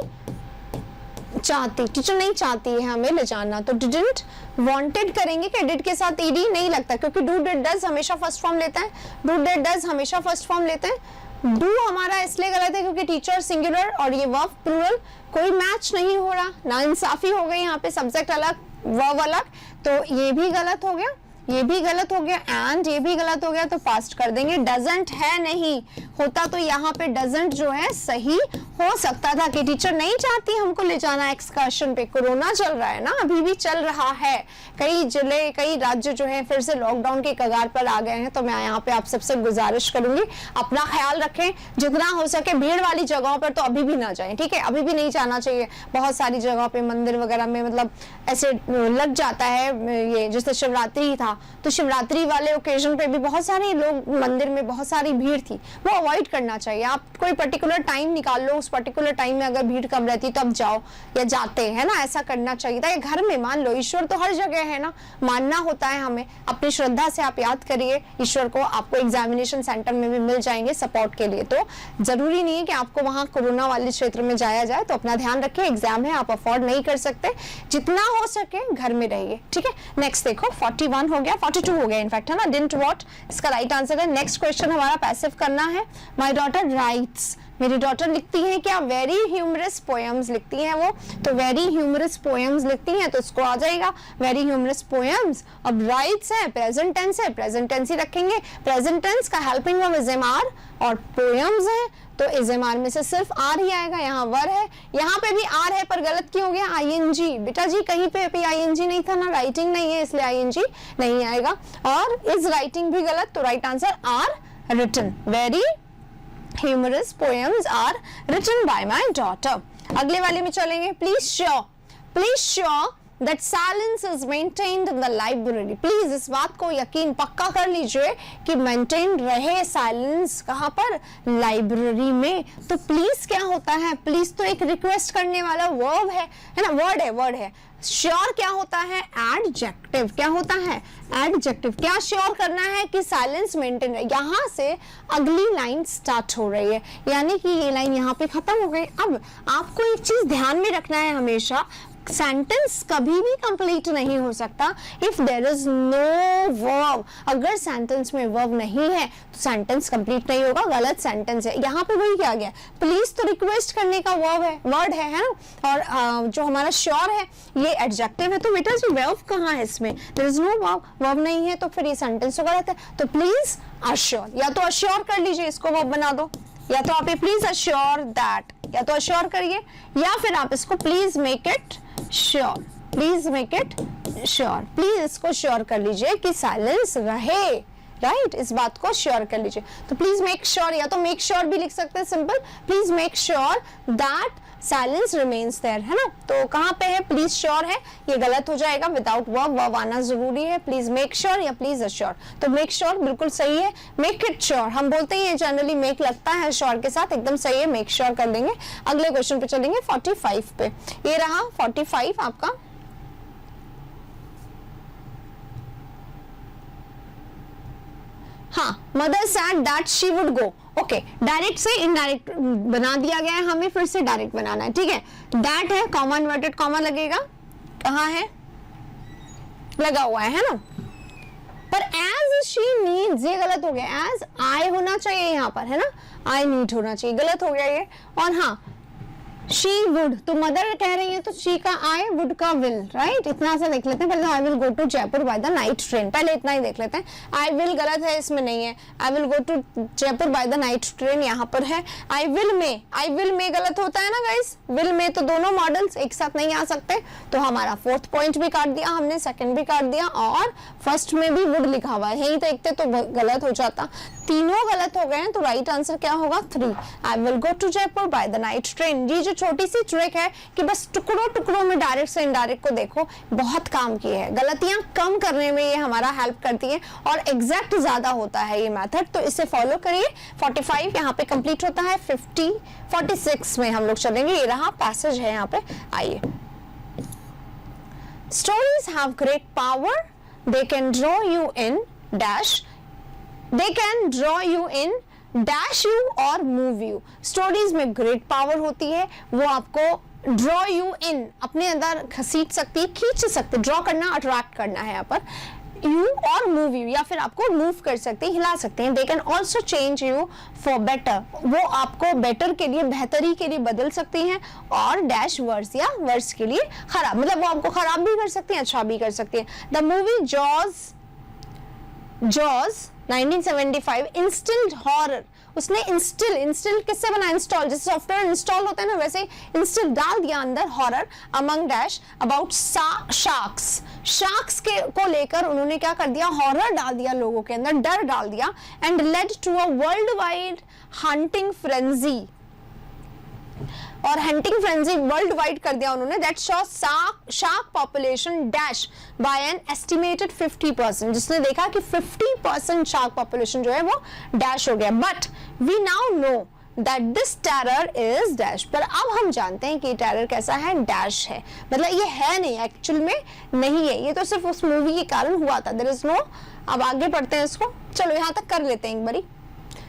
चाहती है हमें ले जाना, तो डिडंट वांटेड करेंगे कि डिड के साथ ईडी नहीं लगता, क्योंकि डू डिड डज हमेशा फर्स्ट फॉर्म लेता है, डू डिड डज हमेशा फर्स्ट फॉर्म लेते हैं, डू हमारा इसलिए गलत है क्योंकि टीचर सिंगुलर और ये वर्ब प्लूरल, कोई मैच नहीं हो रहा, नाइंसाफी हो गई यहाँ पे, सब्जेक्ट अलग वर्ब अलग, तो ये भी गलत हो गया, ये भी गलत हो गया, एंड ये भी गलत हो गया, तो पास्ट कर देंगे। डजंट है नहीं होता, तो यहाँ पे डजंट जो है सही हो सकता था कि टीचर नहीं चाहती हमको ले जाना एक्सकर्शन पे, कोरोना चल रहा है ना, अभी भी चल रहा है, कई जिले कई राज्य जो है फिर से लॉकडाउन के कगार पर आ गए हैं, तो मैं यहाँ पे आप सबसे गुजारिश करूंगी अपना ख्याल रखें, जितना हो सके भीड़ वाली जगहों पर तो अभी भी ना जाएं, ठीक है, अभी भी नहीं जाना चाहिए, बहुत सारी जगहों पे मंदिर वगैरह में मतलब ऐसे लग जाता है, ये जैसे शिवरात्रि था, तो शिवरात्रि वाले ओकेजन पे भी बहुत सारे लोग मंदिर में, बहुत सारी भीड़ थी, वो अवॉइड करना चाहिए, आप कोई पर्टिकुलर टाइम निकाल लो, उस पर्टिकुलर टाइम में अगर भीड़ कम रहती है तो आप जाओ या जाते हैं ना, ऐसा करना चाहिए था, घर में मान लो, ईश्वर तो हर जगह है ना, मानना होता है हमें, अपनी श्रद्धा से आप याद करिए ईश्वर को, आपको एग्जामिनेशन सेंटर में भी मिल जाएंगे सपोर्ट के लिए, तो जरूरी नहीं है कि आपको वहां कोरोना वाले क्षेत्र में जाया जाए, तो अपना ध्यान रखिए, एग्जाम है, आप अफोर्ड नहीं कर सकते, जितना हो सके घर में रहिए, ठीक है। नेक्स्ट देखो 41 हो गया, 42 हो गया इनफैक्ट, है ना, डिडंट वॉट इसका राइट आंसर है। नेक्स्ट क्वेश्चन हमारा पैसिव करना है, माय डॉटर राइट्स, मेरी डॉटर लिखती है क्या, वेरी ह्यूमरस पोएम्स लिखती हैं वो, तो वेरी ह्यूमरस पोएम्स लिखती हैं तो इसको आ जाएगा वेरी ह्यूमरस पोएम्स। अब राइट्स है, प्रेजेंट टेंस है, प्रेजेंट टेंस ही रखेंगे, प्रेजेंट टेंस का helping verb is am are, और पोएम्स है तो इज एम आर में से सिर्फ आर ही आएगा, यहाँ वर है, यहाँ पे भी आर है पर गलत क्यों हो गया, आईएनजी, बेटा जी कहीं पे भी आईएनजी नहीं था ना, राइटिंग नहीं है इसलिए आईएनजी नहीं आएगा, और इज राइटिंग भी गलत, तो right answer are written, very humorous poems are written by my daughter। अगले वाले में चलेंगे, please sure that silence is maintained in the library। Please इस बात को यकीन पक्का कर लीजिए कि मेंटेन रहे साइलेंस, कहाँ पर, लाइब्रेरी में। तो प्लीज क्या होता है, प्लीज तो एक रिक्वेस्ट करने वाला वर्ब है ना, वर्ड है। श्योर क्या होता है, एडजेक्टिव, क्या होता है, एडजेक्टिव। क्या श्योर करना है कि साइलेंस मेंटेन रहे, यहां से अगली लाइन स्टार्ट हो रही है, यानी कि ये लाइन यहाँ पे खत्म हो गई। अब आपको एक चीज ध्यान में रखना है हमेशा, सेंटेंस कभी भी कंप्लीट नहीं हो सकता if there is no verb. अगर सेंटेंस में वर्ब नहीं है तो सेंटेंस कंप्लीट नहीं होगा, गलत सेंटेंस है। यहाँ पे वही क्या गया, प्लीज तो रिक्वेस्ट करने का वर्ब है, वर्ड है ना, और जो हमारा श्योर है ये एडजेक्टिव है, तो बेटा जी वर्ब कहाँ है इसमें, there is no verb, verb नहीं है तो फिर ये सेंटेंस तो गलत है। तो प्लीज अश्योर, या तो अश्योर कर लीजिए, इसको वर्ब बना दो, या तो आप ये प्लीज अश्योर दैट, या तो अश्योर करिए, या फिर आप इसको please make it sure, please make it sure, please इसको श्योर कर लीजिए कि साइलेंस रहे, राइट, इस बात को श्योर कर लीजिए। तो प्लीज मेक श्योर, या तो मेक श्योर भी लिख सकते हैं simple, please make sure that silence remains there, है ना। तो कहाँ पे है, प्लीज श्योर है, ये गलत हो जाएगा, विदाउट वर्ब, वर्ब आना जरूरी है। प्लीज मेक श्योर या प्लीज अश्योर, तो मेक श्योर बिल्कुल सही है, मेक इट श्योर हम बोलते हैं, जनरली मेक लगता है श्योर के साथ, एकदम सही है, मेक श्योर कर लेंगे। अगले क्वेश्चन पे चलेंगे 45 पे, ये रहा 45 आपका। हाँ, mother sad that she would go, okay, direct से इनडायरेक्ट बना दिया गया है, हमें फिर से डायरेक्ट बनाना है, ठीक है। दैट है, कॉमा इन्वर्टेड कॉमा लगेगा, कहाँ है, लगा हुआ है ना, पर एज शी नीड्स ये गलत हो गया, एज आई होना चाहिए यहाँ पर, है ना, आई नीड होना चाहिए, गलत हो गया ये। और हाँ, शी वुड, तो मदर कह रही है तो शी का आई, वुड का विल, राइट, इतना सा देख लेते हैं पहले। I will go to Jaipur by the night train, पहले इतना ही देख लेते हैं। आई विल गलत है, इसमें नहीं है, I will go to Jaipur by the night train यहाँ पर है। आई विल में गलत होता है ना गाइस, विल में तो दोनों मॉडल्स एक साथ नहीं आ सकते, तो हमारा फोर्थ पॉइंट भी काट दिया हमने, सेकंड भी काट दिया, और फर्स्ट में भी वुड लिखा हुआ है, यही देखते तो गलत हो जाता। तीनों गलत हो गए हैं, तो राइट आंसर क्या होगा, 3, I will go to Jaipur by the night train. ये जो छोटी सी ट्रिक है कि बस टुकड़ों टुकड़ों में डायरेक्ट से इनडायरेक्ट को देखो, बहुत काम की है, गलतियां कम करने में ये हमारा हेल्प करती है, और एग्जैक्ट ज्यादा होता है ये मेथड, तो इसे फॉलो करिए। 45 यहाँ पे कंप्लीट होता है, 46 में हम लोग चलेंगे, ये रहा पैसेज है यहाँ पे, आइए। Stories have great power, they can draw you in dash, they can draw you in, dash you और move you। स्टोरीज में ग्रेट पावर होती है, वो आपको ड्रॉ यू इन अपने अंदर घसीट सकती है, खींच सकती है, ड्रॉ करना, अट्रैक्ट करना है यहाँ पर, यू और मूव यू, या फिर आपको मूव कर सकते हैं, हिला सकते हैं। They can also change you for better, वो आपको बेटर के लिए, बेहतरी के लिए बदल सकती हैं, और डैश वर्स या वर्स के लिए खराब, मतलब वो आपको खराब भी कर सकती हैं, अच्छा भी कर सकती है। The movie jaws 1975 instilled horror, उसने इंस्टिल किससे बना, इंस्टॉल, जैसे सॉफ्टवेयर इंस्टॉल होता है ना, वैसे इंस्टिल डाल दिया अंदर horror among dash about sharks को लेकर उन्होंने क्या कर दिया, हॉरर डाल दिया लोगों के अंदर, डर डाल दिया, and led to a world wide hunting frenzy, और हंटिंग फ्रेंजी वर्ल्ड वाइड कर दिया उन्होंने, that saw shark population dash by an estimated 50%, जिसने देखा कि 50% शार्क पॉपुलेशन जो है वो डैश हो गया। But we now know that this terror is dash, पर अब हम जानते हैं कि टेरर कैसा है, डैश है, मतलब ये है नहीं, एक्चुअल में नहीं है, ये तो सिर्फ उस मूवी के कारण हुआ था, देयर इज नो। अब आगे पढ़ते हैं इसको, चलो यहाँ तक कर लेते हैं एक बारी।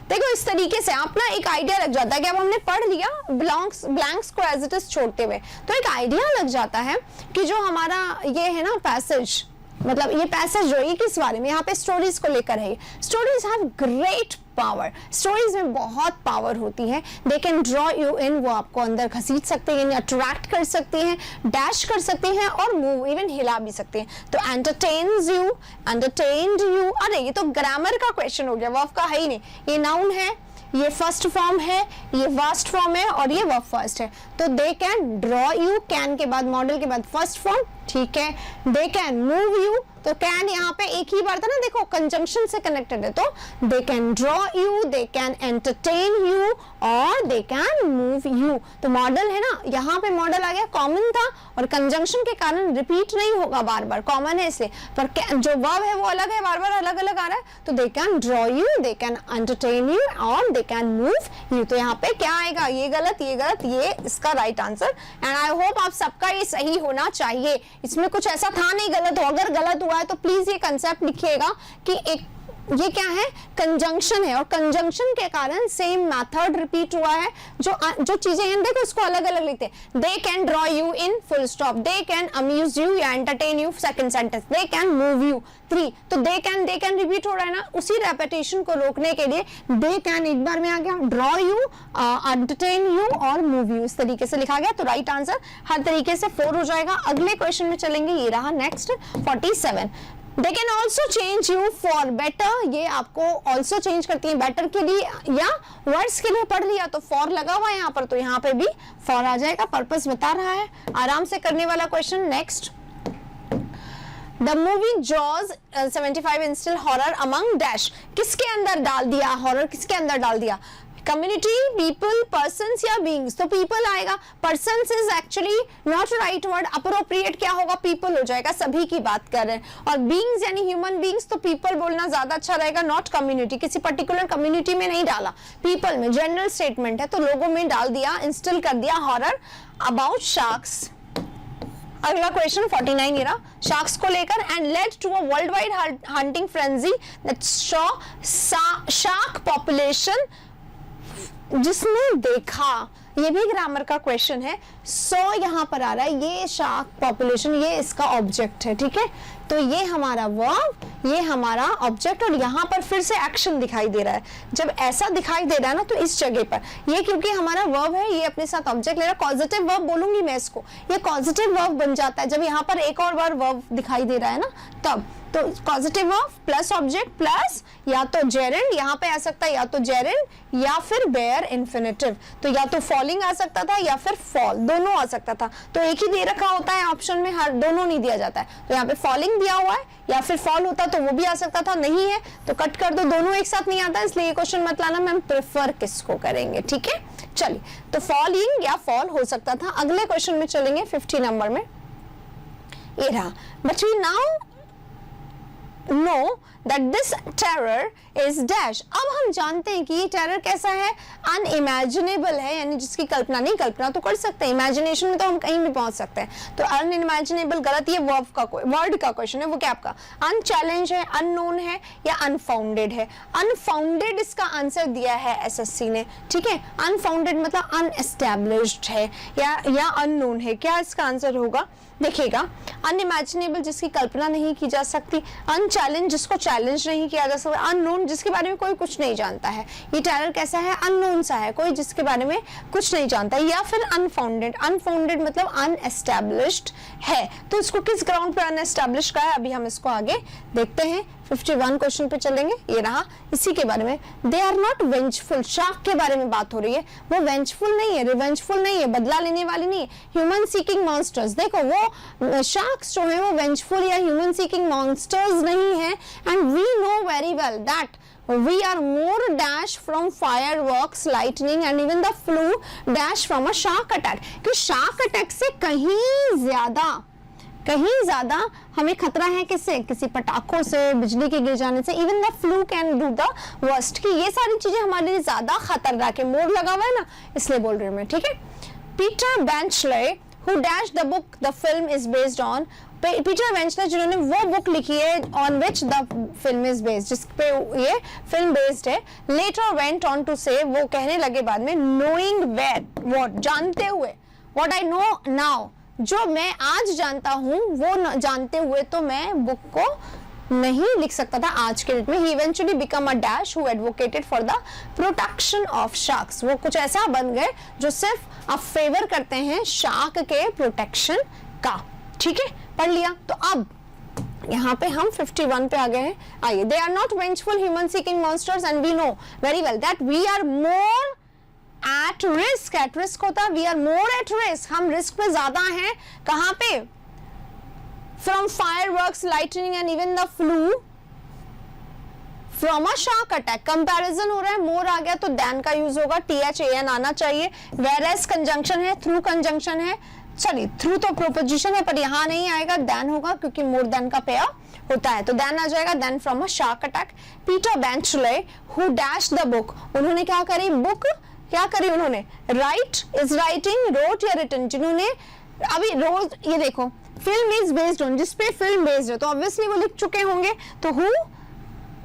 देखो इस तरीके से आप ना एक आइडिया लग जाता है कि अब हमने पढ़ लिया ब्लैंक्स को एज इट इज छोड़ते हुए, तो एक आइडिया लग जाता है कि जो हमारा ये है ना पैसेज, मतलब ये पैसेज जो है किस बारे में, यहाँ पे स्टोरीज को लेकर है। Stories have great power, stories में बहुत पावर होती है। दे कैन ड्रॉ यू इन, वो आपको अंदर घसीट सकते हैं, अट्रैक्ट कर सकते हैं, डैश कर सकते हैं और मूव, इवन हिला भी सकते हैं। तो एंटरटेन्स यू, एंटरटेन्ड यू, अरे ये तो ग्रामर का क्वेश्चन हो गया, वर्ब का है ही नहीं। ये नाउन है, ये फर्स्ट फॉर्म है, ये वास्ट फॉर्म है और ये वर्ब फर्स्ट है। तो दे कैन ड्रॉ यू, कैन के बाद मॉडल के बाद फर्स्ट फॉर्म, ठीक है। दे कैन मूव यू, तो कैन यहाँ पे एक ही बार था ना, देखो कंजंक्शन से कनेक्टेड है। तो दे can draw you, they can entertain you और दे कैन मूव यू। तो मॉडल है ना, यहाँ पे मॉडल आ गया, कॉमन था और कंजंक्शन के कारण रिपीट नहीं होगा बार बार, कॉमन है इसलिए। पर जो वर्ब है वो अलग है, बार बार अलग अलग आ रहा है। तो दे can draw you, they can entertain you और दे कैन मूव यू। तो यहाँ पे क्या आएगा, ये गलत, ये गलत, ये इसका right answer. And I hope आप सबका ये सही होना चाहिए, इसमें कुछ ऐसा था नहीं गलत हो। अगर गलत हुआ है तो प्लीज ये कंसेप्ट लिखिएगा कि एक ये क्या है, कंजंक्शन है और कंजंक्शन के कारण सेम मेथड रिपीट हुआ है। जो चीजें हैं देखो उसको अलग अलग लिखते हैं। They can draw you in, full stop. They can amuse you या entertain you, second sentence. They can move you, 3। तो दे कैन रिपीट हो रहा है ना, उसी रेपिटेशन को रोकने के लिए दे कैन एक बार में आ गया, ड्रॉ यू, एंटरटेन यू और मूव यू, इस तरीके से लिखा गया। तो राइट आंसर हर तरीके से 4 हो जाएगा। अगले क्वेश्चन में चलेंगे, ये रहा next 47। They can also change you for better, ये आपको also change करती है better के लिए या words के लिए। पढ़ लिया तो for लगा हुआ है यहाँ पर, तो यहाँ पे भी for आ जाएगा, पर्पस बता रहा है। आराम से करने वाला question next. The movie Jaws 75 instill horror among dash, किसके अंदर डाल दिया horror, किसके अंदर डाल दिया, कम्युनिटी, पीपल, पर्सन्स या बींग्स। तो पीपल आएगा, persons is actually not right word, appropriate क्या होगा, पीपल हो जाएगा, सभी की बात कर रहे हैं। और बींग्स यानी ह्यूमन बींग्स, तो पीपल बोलना ज्यादा अच्छा रहेगा, नॉट कम्युनिटी, किसी पर्टिकुलर कम्युनिटी में नहीं डाला, पीपल में, जनरल स्टेटमेंट है तो लोगों में डाल दिया, इंस्टॉल कर दिया हॉरर अबाउट शार्क्स। अगला क्वेश्चन 49 ये रहा, शार्क्स को लेकर, and led to a world wide hunting frenzy that saw shark population, जिसने देखा, ये भी ग्रामर का क्वेश्चन है। सो यहाँ पर आ रहा है, ये शार्क पॉपुलेशन, ये इसका ऑब्जेक्ट है, ठीक है। तो ये हमारा वर्ब, ये हमारा ऑब्जेक्ट और यहाँ पर फिर से एक्शन दिखाई दे रहा है। जब ऐसा दिखाई दे रहा है ना तो इस जगह पर ये, क्योंकि हमारा वर्ब है, ये अपने साथ ऑब्जेक्ट ले रहा है, कॉजेटिव वर्ब बोलूंगी मैं इसको, ये कॉजेटिव वर्ब बन जाता है जब यहाँ पर एक और बार वर्ब दिखाई दे रहा है ना तब। तो positive verb plus object plus या तो जेरेंड, यहाँ पे आ सकता है या तो जेरेंड या फिर बेयर इन्फिनेटिव। तो या तो फॉलिंग आ सकता था या फिर फॉल, दोनों आ सकता था। तो एक ही दे रखा होता है ऑप्शन में, हर दोनों नहीं दिया जाता है। तो यहाँ पे फॉलिंग दिया हुआ है, या फिर फॉल होता तो वो भी आ सकता था, नहीं है तो कट कर दो, दोनों एक साथ नहीं आता, इसलिए ये क्वेश्चन मत लाना, मैम प्रेफर किसको करेंगे, ठीक है। चलिए, तो फॉलिंग या फॉल हो सकता था। अगले क्वेश्चन में चलेंगे 50 नंबर में, ये रहा, but we now know that this terror is dash। अब हम जानते हैं कि ये टेरर कैसा है, अनइमेजिनेबल है, यानी जिसकी कल्पना नहीं, कल्पना तो कर सकते हैं, इमेजिनेशन में तो हम कहीं भी पहुंच सकते हैं। तो अनइमेजिनेबल गलत, ये वर्ड का क्वेश्चन है, वो क्या आपका अनचैलेंज है, अननोन है या अनफाउंडेड है। अनफाउंडेड इसका आंसर दिया है एसएससी ने, ठीक है। अनफाउंडेड मतलब अनएस्टैब्लिश्ड है या अननोन है। क्या इसका आंसर होगा, देखिएगा, अनइमेजिनेबल जिसकी कल्पना नहीं की जा सकती, अनचैलेंज जिसको चैलेंज नहीं किया जा सकता, अननोन जिसके बारे में कोई कुछ नहीं जानता है। ये टेरर कैसा है, अननोन सा है, कोई जिसके बारे में कुछ नहीं जानता, या फिर अनफाउंडेड। अनफाउंडेड मतलब अनएस्टैब्लिश्ड है। तो इसको किस ग्राउंड पे अनएस्टैब्लिश्ड का है, अभी हम इसको आगे देखते हैं। 51 क्वेश्चन पे चलेंगे, ये रहा, इसी के बारे में। They are not vengeful, shark के बारे में बात हो रही है, वो वेंजफुल नहीं है, रिवेंजफुल नहीं है, बदला लेने वाली नहीं है। ह्यूमन सीकिंग मॉन्स्टर्स, देखो वो शार्क्स जो है वो वेंजफुल या ह्यूमन सीकिंग मॉन्स्टर्स नहीं है। And we know very well that we are more dash from fireworks, lightning and even the flu dash from a shark attack। कि shark attack से कहीं ज्यादा हमें खतरा है किससे, किसी पटाखों से, बिजली के गिर जाने से। Even the flu can do the worst, कि ये सारी चीजें हमारे लिए ज्यादा खतरनाक है। मोर लगा हुआ है ना, इसलिए बोल रही हूँ मैं, ठीक है। पीटर बेंचले who dash the book the film is based on, Peter Benchley जिन्होंने वो बुक लिखी है on which the film is based, जिस पे ये फिल्म बेस्ड है, later went on to say, वो कहने लगे बाद में, knowing where, what, जानते हुए, what I know now, जो मैं आज जानता हूँ वो जानते हुए तो मैं बुक को नहीं लिख सकता था आज के डेट में। He eventually become a dash who advocated for the protection of sharks. वो कुछ ऐसा बन गए जो सिर्फ अब फेवर करते हैं शार्क के प्रोटेक्शन का। ठीक है, पढ़ लिया। तो अब यहाँ पे हम 51 पे आ गए हैं। आइए, they are not vengeful human seeking monsters and we know very well that we are more at risk. At risk होता है we are more at risk, हम रिस्क पे ज्यादा हैं। कहाँ पे? From fireworks, lightning and even the flu from a shark attack. Comparison हो रहा है, मोर आ गया तो देन का यूज होगा, THAN आना चाहिए। वेरएस कंजंक्शन है, थ्रू कंजंक्शन है, चलिए थ्रू तो प्रोपोजिशन है पर यहाँ नहीं आएगा, देन होगा क्योंकि मोर देन का पेयर होता है, तो देन आ जाएगा। Then from a shark attack. Peter Benchley who dash the book, उन्होंने क्या करी? बुक क्या करी उन्होंने? राइट, इज राइटिंग, रोट या रिटन। जिन्होंने अभी रोज, ये देखो फिल्म इज बेस्ड ऑन, जिसपे फिल्म बेस्ड है तो ऑब्वियसली वो लिख चुके होंगे। तो हु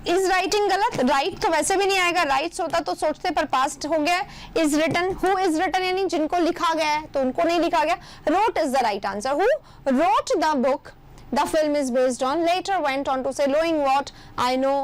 इज राइटिंग गलत, राइट तो वैसे भी नहीं आएगा, राइट्स होता तो सोचते पर पास्ट हो गया। Is written, who is written यानी जिनको लिखा गया है तो उनको नहीं लिखा गया। Wrote is the right answer. Who wrote the book the film is based on later went on to say knowing what I know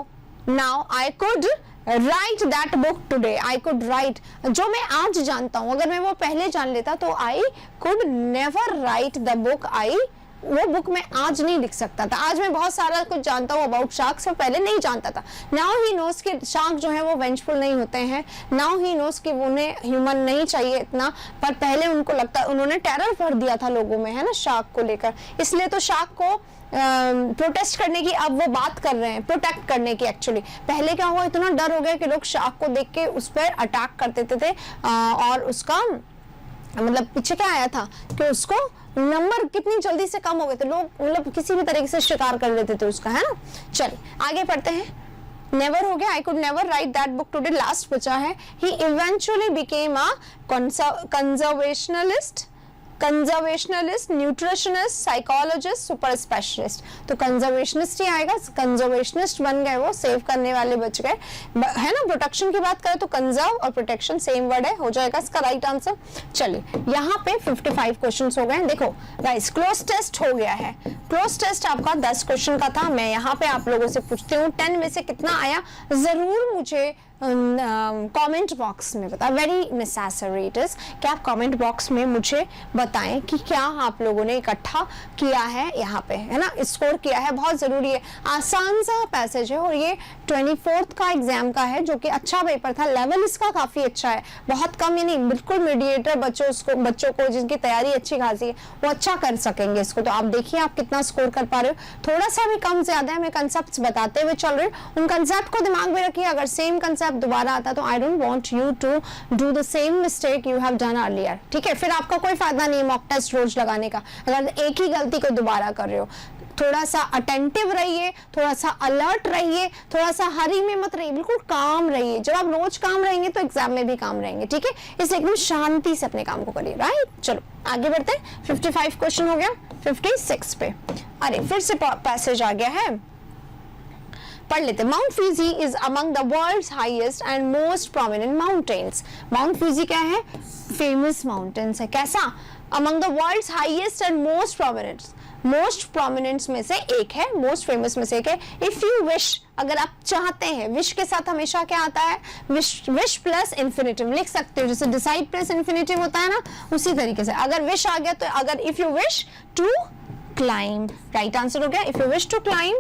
now I could write that book today। I could write, जो मैं आज जानता हूँ अगर मैं वो पहले जान लेता तो I could never write the book I, वो बुक मैं आज नहीं लिख सकता था। आज मैं बहुत सारा कुछ जानता हूँ अबाउट शार्क्स, मैं पहले नहीं जानता था। नाउ ही नोस कि शार्क जो है वो वेंचफुल नहीं होते हैं। नाउ ही नोस कि उन्हें ह्यूमन नहीं चाहिए इतना, पर पहले उनको लगता, उन्होंने टेरर भर दिया था लोगों में, है ना, शार्क को लेकर। इसलिए तो शार्क को प्रोटेस्ट करने की अब वो बात कर रहे हैं, प्रोटेक्ट करने की। एक्चुअली पहले क्या हुआ, इतना डर हो गया कि लोग शार्क को देख के उस पर अटैक कर देते थे और उसका मतलब पीछे क्या आया था कि उसको नंबर कितनी जल्दी से कम हो गए थे, लोग मतलब किसी भी तरीके से शिकार कर लेते थे उसका, है ना। चलिए आगे पढ़ते हैं। नेवर हो गया, I could never write that book today, last बचा है। He eventually became a conservationist, nutritionist, psychologist, super specialist. तो कंजर्वेशनिस्ट ही आएगा, कंजर्वेशनिस्ट बन गए, वो सेव करने वाले बच गए, है ना। प्रोटेक्शन की बात करें तो कंजर्व और प्रोटेक्शन सेम वर्ड है, हो जाएगा इसका राइट आंसर। चलिए यहाँ पे 55 क्वेश्चंस हो गए। देखो गाइस, क्लोज टेस्ट हो गया है। क्लोज टेस्ट आपका 10 क्वेश्चन का था। मैं यहाँ पे आप लोगों से पूछती हूँ 10 में से कितना आया, जरूर मुझे कमेंट बॉक्स में बताएं। वेरी नेसेसरी इट इज कि आप कमेंट बॉक्स में मुझे बताएं कि क्या आप लोगों ने इकट्ठा किया है यहाँ पे, है ना, स्कोर किया है, बहुत जरूरी है। आसान सा पैसेज है और ये 24th का एग्जाम का है, जो कि अच्छा पेपर था। लेवल इसका काफी अच्छा है, बहुत कम यानी बिल्कुल मीडिएटर बच्चों को जिनकी तैयारी अच्छी खासी है वो अच्छा कर सकेंगे इसको। तो आप देखिए आप कितना स्कोर कर पा रहे हो। थोड़ा सा भी कम ज्यादा है, मैं कंसेप्ट बताते हुए चल रही हूँ, उन कंसेप्ट को दिमाग में रखिए। अगर सेम कंसेप्ट दोबारा आता तो I don't want you to do the same mistake you have done earlier. ठीक है, फिर आपका कोई फायदा नहीं मॉक टेस्ट रोज लगाने का अगर एक ही गलती को दोबारा कर रहे हो। थोड़ा सा अटेंटिव रहिए, थोड़ा सा अलर्ट रहिए, थोड़ा सा हरी में मत रहिए, बिल्कुल काम रहिए। जब आप रोज काम रहेंगे तो एग्जाम में भी काम रहेंगे। ठीक है, इसलिए एकदम शांति से अपने काम को करिए। राइट, चलो आगे बढ़ते हैं। 55 क्वेश्चन हो गया, 56 पे। अरे फिर से पैसेज आ गया है, पढ़ लेते। Mount Fuji is among the world's highest and most prominent mountains. Mount Fuji क्या है? फेमस माउंटेन्स है। कैसा? Among the world's highest and most prominents में से एक है, मोस्ट फेमस में से एक है। इफ यू विश, अगर आप चाहते हैं, विश के साथ हमेशा क्या आता है? विश प्लस इंफिनिटिव लिख सकते हो, जैसे डिसाइड प्लस इंफिनिटिव होता है ना, उसी तरीके से अगर विश आ गया तो अगर if you wish to climb, right answer हो गया। If you wish to climb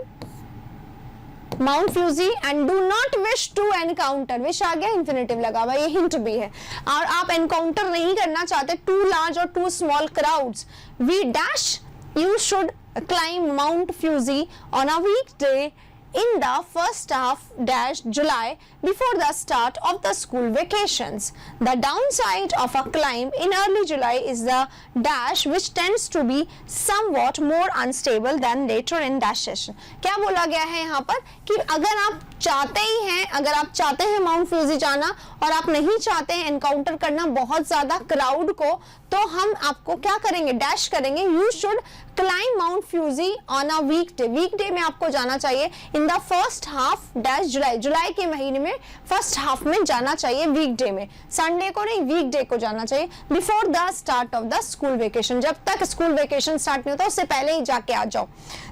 Mount Fuji and do not wish to encounter, wish आ गया, इंफिनिटिव लगा हुआ, ये हिंट भी है। और आप एनकाउंटर नहीं करना चाहते टू लार्ज और too small crowds, we dash you should climb Mount Fuji on a weekday in the first half dash July before the start of the school vacations. The downside of a climb in early July is the dash which tends to be somewhat more unstable than later in dash session. क्या बोला गया है यहाँ पर कि अगर आप चाहते ही हैं, अगर आप चाहते हैं माउंट फ्यूजी जाना और आप नहीं चाहते हैं एनकाउंटर करना बहुत ज्यादा क्राउड को, तो हम आपको क्या करेंगे, डैश करेंगे, you should climb Mount Fuji on a weekday. Weekday में आपको जाना चाहिए in the first half dash July, जुलाई के महीने में फर्स्ट हाफ में जाना चाहिए वीकडे में, संडे को नहीं वीकडे को जाना चाहिए, before the start of the school vacation. जब तक स्कूल वेकेशन स्टार्ट नहीं होता उससे पहले ही जाके आ जाओ।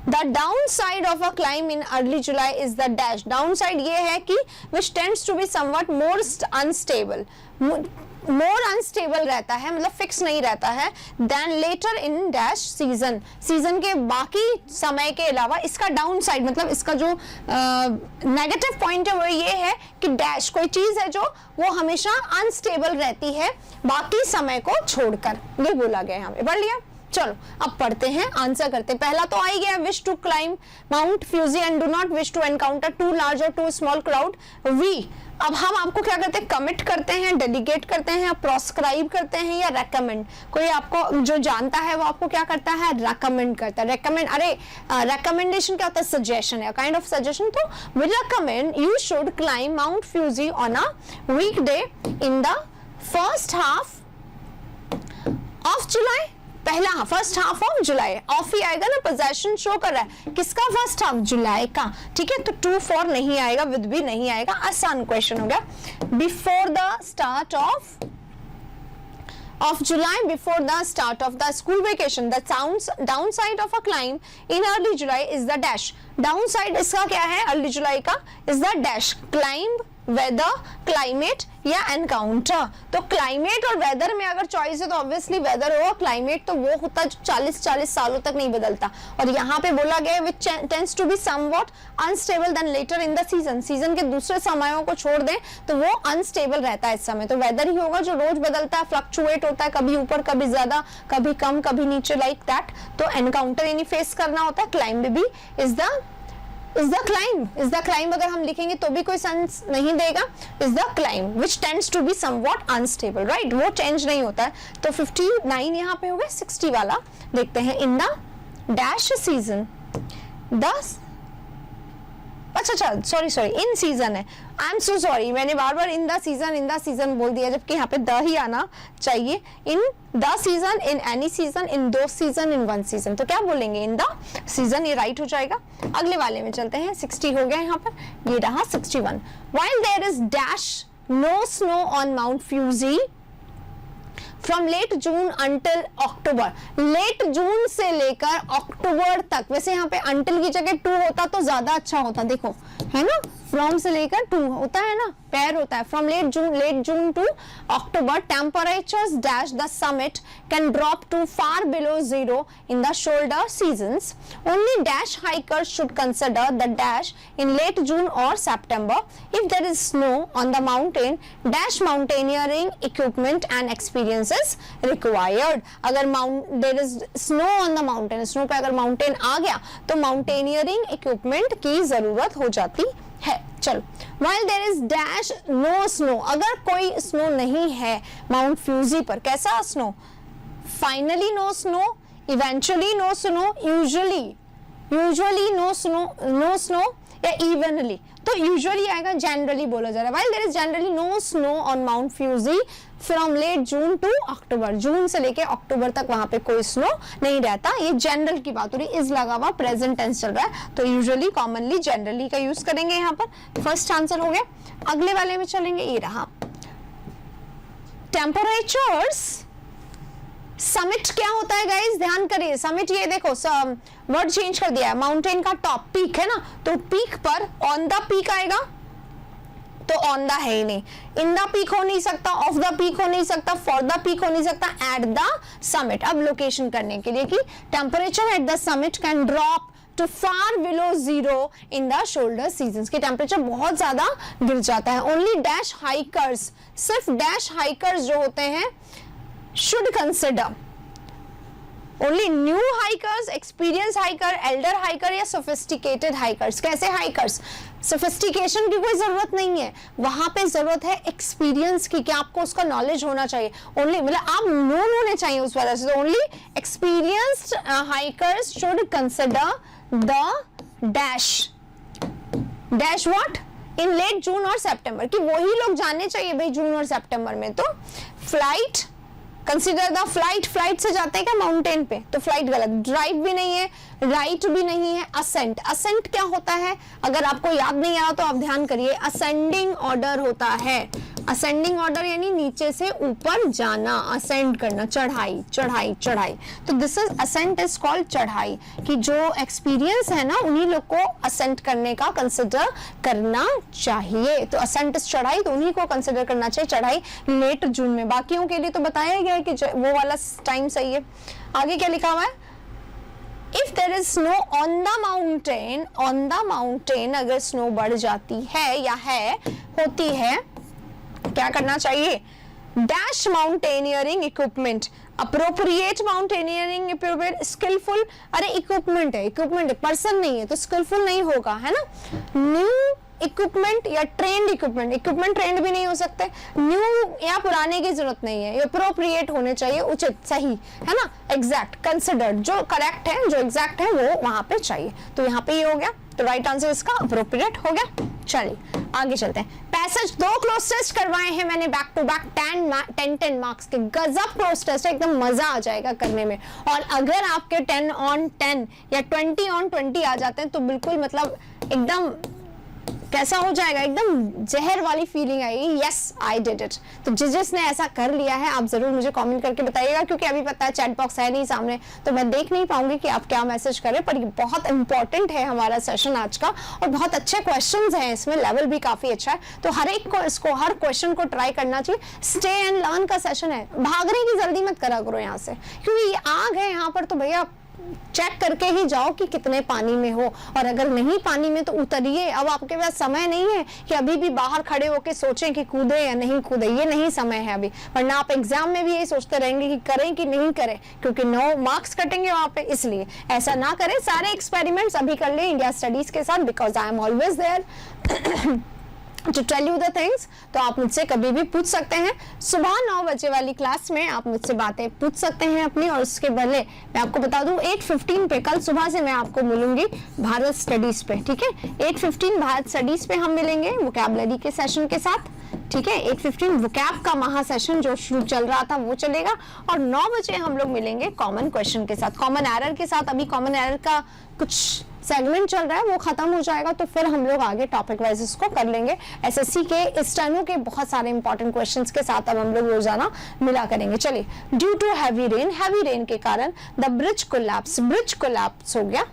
The downside of a climb in early July is the dash. Downside ये है कि which tends to be somewhat more unstable, more unstable रहता है, मतलब फिक्स नहीं रहता है, then later in dash season. Season के बाकी समय के अलावा इसका डाउन साइड, मतलब इसका जो नेगेटिव पॉइंट है वो ये है कि डैश कोई चीज है जो वो हमेशा अनस्टेबल रहती है बाकी समय को छोड़कर, ये बोला गया है। हमें पढ़ लिया, चलो अब पढ़ते हैं, आंसर करते हैं। पहला तो आ ही गया, wish to climb Mount Fuji and do not wish to encounter too large और टू स्मॉल क्राउड। वी, अब हम आपको क्या करते हैं, कमिट करते हैं, डेलीगेट करते हैं, प्रोस्क्राइब करते हैं या रेकमेंड। कोई आपको जो जानता है वो आपको क्या करता है, रेकमेंड करता है। रेकमेंड, अरे रेकमेंडेशन क्या होता है, सजेशन है, काइंड ऑफ सजेशन। तो we recommend you should climb Mount Fuji on a weekday in the first half of July. पहला first half of July, of ही आएगा ना, पोजेशन शो कर रहा है किसका, फर्स्ट हाफ जुलाई का, ठीक है। तो टू फॉर नहीं आएगा, विद भी नहीं आएगा, आसान क्वेश्चन हो गया। Before the start of July, before the start of the school vacation, the downside of a climb in early July is the dash। downside इसका क्या है, early July का is the dash, climb, weather, climate या encounter. तो climate और weather में अगर choice है तो ऑब्वियसली वेदर होगा, क्लाइमेट तो वो होता है 40 सालों तक नहीं बदलता। और यहाँ पे बोला गया which tends to be somewhat unstable than later in the season. Season के दूसरे समयों को छोड़ दें तो वो अनस्टेबल रहता है इस समय। तो वेदर ही होगा जो रोज बदलता है, फ्लक्चुएट होता है, कभी ऊपर कभी ज्यादा, कभी कम कभी नीचे, लाइक दैट। तो एनकाउंटर यानी फेस करना होता है। क्लाइंब भी is the climb अगर हम लिखेंगे तो भी कोई सेंस नहीं देगा। is the climb which tends to be somewhat unstable, right? वो चेंज नहीं होता है। तो 59 यहाँ पे हो गया, 60 वाला देखते हैं। in the dash season, अच्छा सॉरी इन सीजन है, आई एम सो सॉरी, मैंने बार इन द सीजन बोल दिया, जबकि यहाँ पे द ही आना चाहिए। In the season, in any season, in दो सीजन, इन वन सीजन। तो क्या बोलेंगे, इन द सीजन, ये राइट हो जाएगा। अगले वाले में चलते हैं, 60 हो गया यहाँ पर, ये रहा 61। while there is dash no snow on Mount Fuji from late June until October. Late June से लेकर अक्टूबर तक, वैसे यहाँ पे अंटिल की जगह टू होता तो ज्यादा अच्छा होता, देखो है ना, फ्रॉम से लेकर टू होता है ना, पैर होता है। From late June to October temperatures dash the summit can drop to far below zero in the shoulder seasons. Only dash hikers should consider the dash in late June और September. If there is snow on the mountain, dash mountaineering equipment and experiences required. अगर there is snow on the mountain, snow पे अगर mountain आ गया तो mountaineering equipment की जरूरत हो जाती है। चलो, while there is dash no snow, अगर कोई snow नहीं है माउंट फ्यूजी पर, कैसा snow? Finally no snow, eventually no snow, usually no snow या evenly। तो यूजुअली आएगा, जनरली बोला जा रहा है। while there is generally no snow on Mount Fuji from late June to October, जून से लेके अक्टूबर तक वहां पे कोई स्नो नहीं रहता। ये जनरल की बात हो रही है, इज लगा हुआ, प्रेजेंट टेंस चल रहा है, तो यूजुअली कॉमनली जनरली का यूज करेंगे यहाँ पर। फर्स्ट आंसर हो गया। अगले वाले में चलेंगे, ये रहा टेम्परेचर्स। समिट क्या होता है गाइस, ध्यान करिए। समिट, ये देखो वर्ड चेंज कर दिया है, माउंटेन का टॉप पीक है ना, तो पीक पर ऑन द पीक आएगा, तो ऑन द है ही नहीं, इन द पीक हो नहीं सकता, ऑफ द पीक हो नहीं सकता, फॉर द पीक हो नहीं सकता, एट द समिट। अब लोकेशन करने के लिए कि temperature at the summit can drop to far below zero in the shoulder seasons, की टेम्परेचर बहुत ज्यादा गिर जाता है। ओनली डैश हाइकर्स, सिर्फ डैश हाइकर्स जो होते हैं should consider, only new hikers, experienced hiker, elder hiker या sophisticated hikers। कैसे hikers? sophistication की कोई जरूरत नहीं है, वहां पे जरूरत है experience की, कि आपको उसका knowledge होना चाहिए। only मतलब आप known होने चाहिए उस वजह से। only experienced hikers should consider the dash what in late June और सितंबर, कि वही लोग जाने चाहिए भाई जून और सितंबर में। तो flight, consider the flight, flight से जाते हैं क्या माउंटेन पे, तो फ्लाइट गलत, ड्राइव भी नहीं है, राइट भी नहीं है। असेंट, असेंट क्या होता है, अगर आपको याद नहीं आया तो आप ध्यान करिए, असेंडिंग ऑर्डर होता है। असेंडिंग ऑर्डर यानी नीचे से ऊपर जाना, असेंड करना, चढ़ाई चढ़ाई चढ़ाई। तो this is ascent is called चढ़ाई, कि जो एक्सपीरियंस है ना उन्हीं लोग को असेंट करने का कंसिडर करना चाहिए। तो असेंट इज चढ़ाई, तो उन्हीं को कंसिडर करना चाहिए चढ़ाई लेट जून में। बाकियों के लिए तो बताया गया है कि वो वाला टाइम सही है। आगे क्या लिखा हुआ है, if there is snow on the mountain, on the mountain अगर स्नो बढ़ जाती है या है होती है, क्या करना चाहिए, dash mountaineering equipment, appropriate mountaineering equipment, skillful, अरे इक्विपमेंट है, इक्विपमेंट पर्सन नहीं है तो स्किलफुल नहीं होगा, है ना। न्यू इक्विपमेंट या ट्रेंड इक्विपमेंट, इक्विपमेंट ट्रेंड भी नहीं हो सकते, न्यू या पुराने की जरूरत नहीं है, अप्रोप्रिएट होने चाहिए, उचित, सही, है ना, एग्जैक्ट, कंसिडर्ड, जो करेक्ट है, जो एग्जैक्ट है वो वहां पे चाहिए। तो यहाँ पे ये हो गया, तो राइट आंसर इसका अप्रोप्रिएट हो गया। चलिए आगे चलते हैं। पैसेज 2 क्लोज टेस्ट करवाए हैं मैंने बैक टू बैक, 10 मार्क्स के, गजब क्लोज टेस्ट है, एकदम मजा आ जाएगा करने में। और अगर आपके 10 on 10 या 20 on 20 आ जाते हैं तो बिल्कुल मतलब एकदम कैसा हो जाएगा, एकदम जहर वाली फीलिंग आएगी, यस आई डिड इट। तो जिसने ऐसा कर लिया है आप जरूर मुझे कमेंट करके बताइएगा, क्योंकि अभी पता है चैट बॉक्स है नहीं सामने तो मैं देख नहीं पाऊंगी कि आप क्या मैसेज करें, पर ये बहुत इंपॉर्टेंट है हमारा सेशन आज का, और बहुत अच्छे क्वेश्चंस हैं इसमें, लेवल भी काफी अच्छा है। तो हर एक को इसको, हर क्वेश्चन को ट्राई करना चाहिए। स्टे एंड लर्न का सेशन है, भागने की जल्दी मत करा करो यहाँ से, क्योंकि ये आग है यहाँ पर, तो भैया चेक करके ही जाओ कि कितने पानी में हो, और अगर नहीं पानी में तो उतरिए। अब आपके पास समय नहीं है कि अभी भी बाहर खड़े होके सोचें कि कूदे या नहीं कूदे, ये नहीं समय है अभी, वरना आप एग्जाम में भी यही सोचते रहेंगे कि करें कि नहीं करें, क्योंकि 9 मार्क्स कटेंगे वहां पे। इसलिए ऐसा ना करें, सारे एक्सपेरिमेंट्स अभी कर लें इंडिया स्टडीज के साथ, because I am always there to tell you the things। तो आप मुझसे कभी भी पूछ सकते हैं, सुबह 9 बजे वाली क्लास में आप मुझसे बातें पूछ सकते हैं अपनी। और उसके पहले मैं आपको बता दूं 8:15 पे कल सुबह से मैं आपको मिलूंगी भारत स्टडीज पे, ठीक है। 8:15 भारत स्टडीज पे हम मिलेंगे वोकैबुलरी के सेशन के साथ, ठीक है। 8:15 वोकैब का महा सेशन जो शुरू चल रहा था वो चलेगा, और 9 बजे हम लोग मिलेंगे कॉमन क्वेश्चन के साथ, कॉमन एरर के साथ। अभी कॉमन एरर का कुछ सेगमेंट चल रहा है, वो खत्म हो जाएगा तो फिर हम लोग आगे टॉपिक वाइज इसको कर लेंगे। एसएससी के स्टेनो के बहुत सारे इंपॉर्टेंट क्वेश्चंस के साथ अब हम लोग रोजाना मिला करेंगे। चलिए, ड्यू टू हैवी रेन के कारण द ब्रिज कोलैप्स हो गया,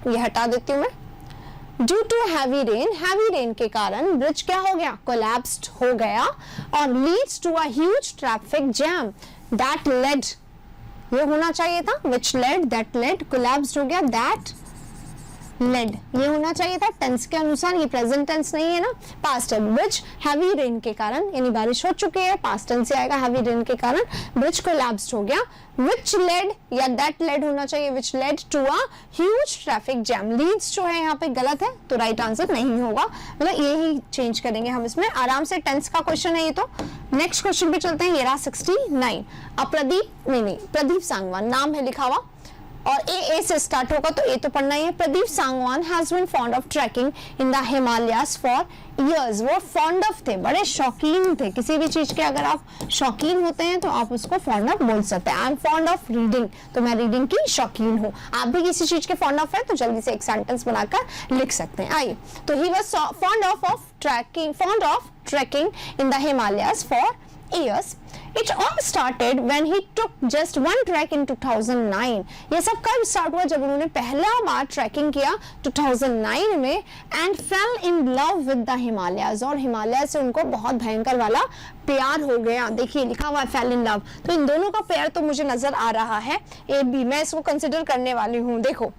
ये हटा देती हूँ मैं। ड्यू टू हैवी रेन के कारण ब्रिज क्या हो गया, कोलैप्स्ड हो गया, और leads to a huge traffic jam that led, ये होना चाहिए था which led, that led, collapsed हो गया, that लेड, ये होना चाहिए था टेंस के अनुसार, ये प्रेजेंट टेंस नहीं है ना, पास्ट है। ब्रिज हैवी रेन के कारण, यानी बारिश हो चुकी है, पास्ट टेंस से आएगा, हैवी रेन के कारण ब्रिज कोलैप्स्ड हो गया। which led या that led होना चाहिए, which led to a huge traffic jam। leads जो है यहाँ पे गलत है, तो राइट आंसर नहीं होगा, मतलब यही चेंज करेंगे हम इसमें। आराम से टेंस का क्वेश्चन है ये। तो नेक्स्ट क्वेश्चन पे चलते हैं, ये रहा 69। प्रदीप सांगवान नाम है लिखा हुआ, और ए से स्टार्ट होगा तो ए तो पढ़ना ही है। Pradeep Sangwan has been fond of trekking in the Himalayas for years. वो फॉन्ड ऑफ थे, बड़े शौकीन थे किसी भी चीज के। अगर आप शौकीन होते हैं तो आप उसको फॉन्ड ऑफ बोल सकते हैं। I am fond of reading, तो मैं रीडिंग की शौकीन हूँ। आप भी किसी चीज के फॉन्ड ऑफ है तो जल्दी से एक सेंटेंस बनाकर लिख सकते हैं। आइए, तो he was fond of trekking in the Himalayas for years। It all started when he took just one trek in 2009। ये सब कब स्टार्ट हुआ, जब उन्होंने पहला बार ट्रैकिंग किया 2009 में, and fell in love with the Himalayas, और हिमालय से उनको बहुत भयंकर वाला प्यार हो गया। देखिए लिखा हुआ fell in love, तो इन दोनों का पेयर तो मुझे नजर आ रहा है। ए बी, मैं इसको कंसिडर करने वाली हूँ। देखो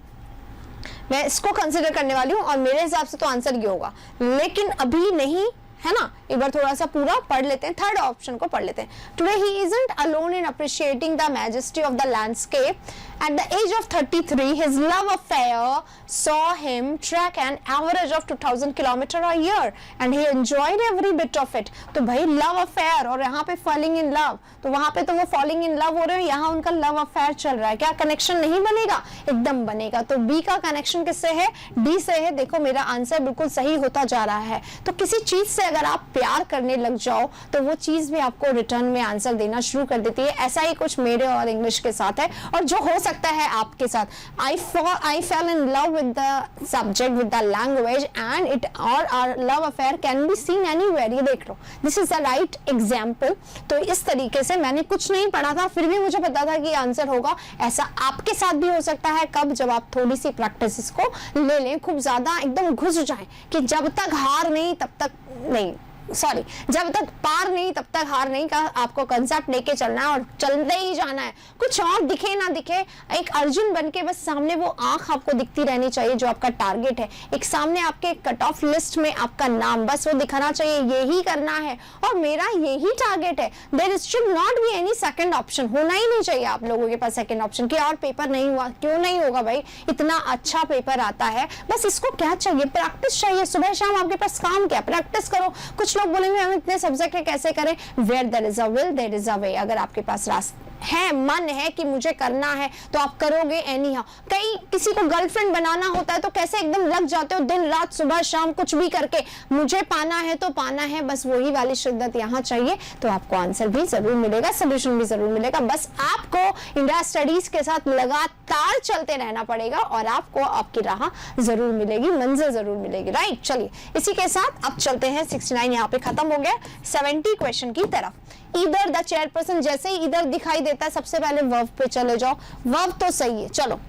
मैं इसको कंसिडर करने वाली हूँ, और मेरे हिसाब से तो आंसर ये होगा, लेकिन अभी नहीं है ना। एक बार थोड़ा सा पूरा पढ़ लेते हैं, थर्ड ऑप्शन को पढ़ लेते हैं। Today he isn't alone in appreciating the majesty of the landscape. At the age of 33, his love affair saw him track an average of 2000 kilometer a year and he enjoyed every bit of it. तो भाई love affair और यहाँ पे falling in love, तो वहाँ पे तो वो falling in love हो रहे हैं, यहाँ उनका love affair चल रहा है। क्या कनेक्शन नहीं बनेगा? एकदम बनेगा। तो बी का कनेक्शन किससे है? डी से है। देखो मेरा आंसर बिल्कुल सही होता जा रहा है। तो किसी चीज से अगर आप प्यार करने लग जाओ तो वो चीज भी आपको रिटर्न में आंसर देना शुरू कर देती है। ऐसा ही कुछ मेरे और इंग्लिश के साथ है और जो हो सकता है आपके साथ। I fell in love with the subject, with the language and it or our love affair can be seen anywhere। ये देख लो, this is the right example। तो इस तरीके से मैंने कुछ नहीं पढ़ा था फिर भी मुझे पता था कि आंसर होगा। ऐसा आपके साथ भी हो सकता है। कब? जब आप थोड़ी सी प्रैक्टिस इसको ले लें, खूब ज्यादा एकदम घुस जाए कि जब तक हार नहीं तब तक नहीं, सॉरी, जब तक पार नहीं तब तक हार नहीं का आपको कंसेप्ट लेके चलना है और चलते ही जाना है। कुछ और दिखे ना दिखे, एक अर्जुन बनके बस सामने वो आंख आपको दिखती रहनी चाहिए जो आपका टारगेट है। एक सामने आपके कट ऑफ लिस्ट में आपका नाम बस वो दिखाना चाहिए, यही करना है और मेरा यही टारगेट है। There should not be any second option. होना ही नहीं चाहिए आप लोगों के पास सेकंड ऑप्शन कि और पेपर नहीं हुआ। क्यों नहीं होगा भाई? इतना अच्छा पेपर आता है। बस इसको क्या चाहिए? प्रैक्टिस चाहिए। सुबह शाम आपके पास काम क्या? प्रैक्टिस करो। कुछ लोग बोलेंगे हम इतने सब्जेक्ट है कैसे करें? Where there is a will there is a way. अगर आपके पास रास्ता है, मन है कि मुझे करना है तो आप करोगे एनी हाउ। कई किसी को गर्लफ्रेंड बनाना होता है तो कैसे एकदम लग जाते हो दिन रात सुबह शाम कुछ भी करके, मुझे पाना है तो पाना है। बस वही वाली शिद्दत यहाँ चाहिए तो आपको आंसर भी जरूर मिलेगा, सोल्यूशन भी जरूर मिलेगा। बस आपको इंडिया स्टडीज के साथ लगातार चलते रहना पड़ेगा और आपको आपकी राह जरूर मिलेगी, मंजिल जरूर मिलेगी। राइट, चलिए इसी के साथ अब चलते हैं 69 यहाँ पे खत्म हो गया, 70 क्वेश्चन की तरफ। इधर द चेयरपर्सन, जैसे ही इधर दिखाई देता है सबसे पहले वर्ब पे चले जाओ। वर्ब तो सही है, चलो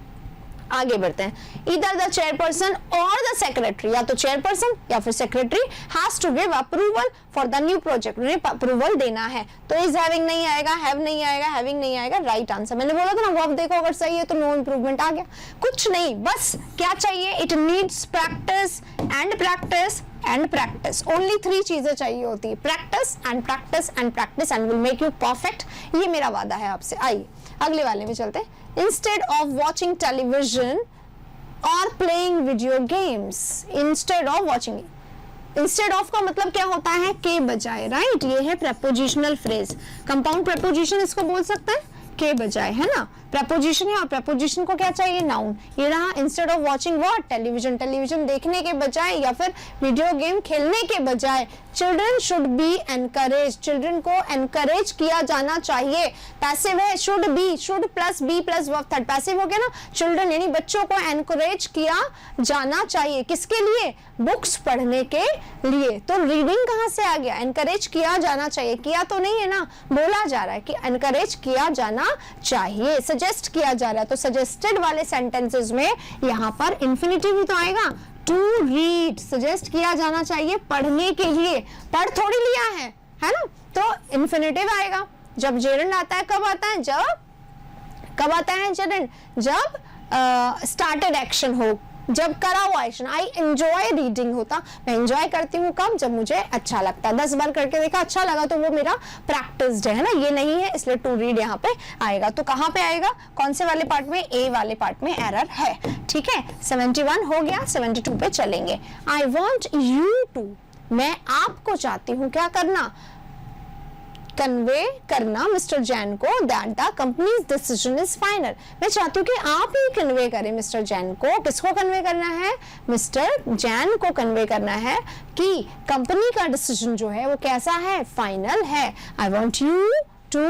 आगे बढ़ते हैं। इधर द चेयरपर्सन और द सेक्रेटरी, या तो चेयरपर्सन या फिर secretary has to give approval for the new project. उन्हें अप्रूवल देना है तो इज हैविंग नहीं आएगा, हैव नहीं आएगा, हैविंग नहीं आएगा। राइट आंसर मैंने बोला था ना, वर्ब देखो अगर सही है तो नो इंप्रूवमेंट आ गया। कुछ नहीं, बस क्या चाहिए? It needs practice and practice and practice. Only 3 चीजें चाहिए होती है, practice and practice and practice and will make you perfect. ये मेरा वादा है आपसे। आइए अगले वाले में चलते हैं। इंस्टेड ऑफ वॉचिंग टेलीविजन और playing video games, instead of watching. Instead of का मतलब क्या होता है? के बजाय। राइट, ये है प्रपोजिशनल फ्रेज, कंपाउंड प्रपोजिशन इसको बोल सकते हैं, के बजाय, है ना। प्रपोजिशन है और प्रपोजिशन को क्या चाहिए? नाउन। ये रहा instead of watching what? Television. Television देखने के बजाय या फिर वीडियो गेम खेलने के बजाय children should be encourage. Children को एनकरेज किया जाना चाहिए। पैसिव है, should be, should plus be plus verb third passive हो गया ना। चिल्ड्रन यानी बच्चों को एनकरेज किया जाना चाहिए। किसके लिए? बुक्स पढ़ने के लिए। तो रीडिंग कहाँ से आ गया? एनकरेज किया जाना चाहिए। किया तो नहीं है ना, बोला जा रहा है कि एनकरेज किया जाना चाहिए, सजेस्ट किया जा रहा है। तो सजेस्टेड वाले सेंटेंसेस में यहाँ पर इंफिनिटिव ही तो आएगा। टू रीड, सजेस्ट किया जाना चाहिए पढ़ने के लिए। पढ़ थोड़ी लिया है ना, तो इंफिनिटिव आएगा। जब जेरंड आता है कब आता है? कब आता है जेरंड? जब स्टार्टेड एक्शन हो, जब करा हुआ एक्शन। आई एंजॉय रीडिंग होता, मैं एंजॉय करती हूँ कब? जब मुझे अच्छा लगता है। 10 बार करके देखा, अच्छा लगा तो वो मेरा प्रैक्टिस्ड है ना। ये नहीं है इसलिए टू रीड यहाँ पे आएगा। तो कहाँ पे आएगा? कौन से वाले पार्ट में? ए वाले पार्ट में एरर है। ठीक है, 71 हो गया, 72 पे चलेंगे। आई वॉन्ट यू टू, मैं आपको चाहती हूँ क्या करना? कन्वे करना मिस्टर जैन को that the companies decision is final. मैं चाहती हूँ कि आप ही कन्वे करें मिस्टर जैन को। किसको कन्वे करना है? मिस्टर जैन को कन्वे करना है कि कंपनी का डिसीजन जो है वो कैसा है? फाइनल है। I want you to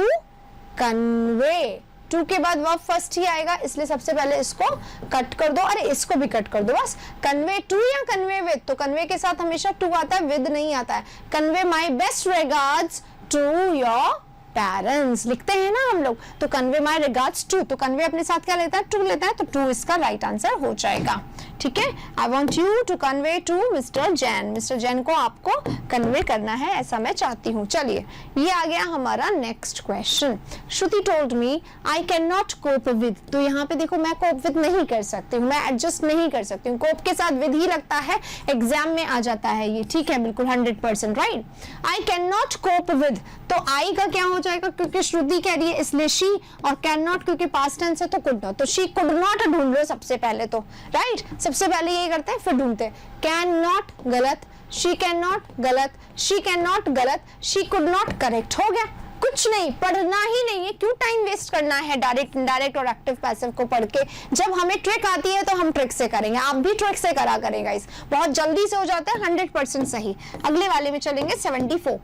convey, to के बाद वर्ब फर्स्ट ही आएगा इसलिए सबसे पहले इसको कट कर दो। अरे इसको भी कट कर दो बस। कन्वे टू या कन्वे विद, तो कन्वे के साथ हमेशा टू आता है, विद नहीं आता है। Convey my best regards to your parents लिखते हैं ना हम लोग, तो कन्वे माई रिगार्ड्स टू, तो कन्वे अपने साथ क्या लेता है? टू लेता है, तो टू इसका राइट आंसर हो जाएगा। ठीक है, I want you to convey to mister Jain, mister Jain को आपको कन्वे करना है, ऐसा मैं चाहती हूँ। चलिए, ये आ गया हमारा next question. Shruti told me I can not cope with, तो यहाँ पे देखो मैं कोप विद नहीं कर सकती हूँ, मैं एडजस्ट नहीं कर सकती हूँ, कोप के साथ विद ही लगता है, एग्जाम में आ जाता है ये, ठीक है, बिल्कुल 100% right. I can not cope with, तो आई का क्या हो जाएगा, क्योंकि श्रुति कह रही है इसलिए शी, और कैन नॉट क्योंकि पास्ट टेंस है तो कुड नॉट, तो शी कुड नॉट ढूंढ लो सबसे पहले तो, राइट, सबसे पहले ये करते हैं फिर ढूंढते हैं। कैन नॉट गलत, शी कैन नॉट गलत, शी कैन नॉट गलत, शी कुड नॉट करेक्ट, हो गया। कुछ नहीं, पढ़ना ही नहीं है, क्यों टाइम वेस्ट करना है डायरेक्ट इनडायरेक्ट और एक्टिव पैसिव को पढ़ के, जब हमें ट्रिक आती है तो हम ट्रिक से करेंगे, आप भी ट्रिक से करा करेंगे, इस बहुत जल्दी से हो जाता है, 100% सही। अगले वाले में चलेंगे 74।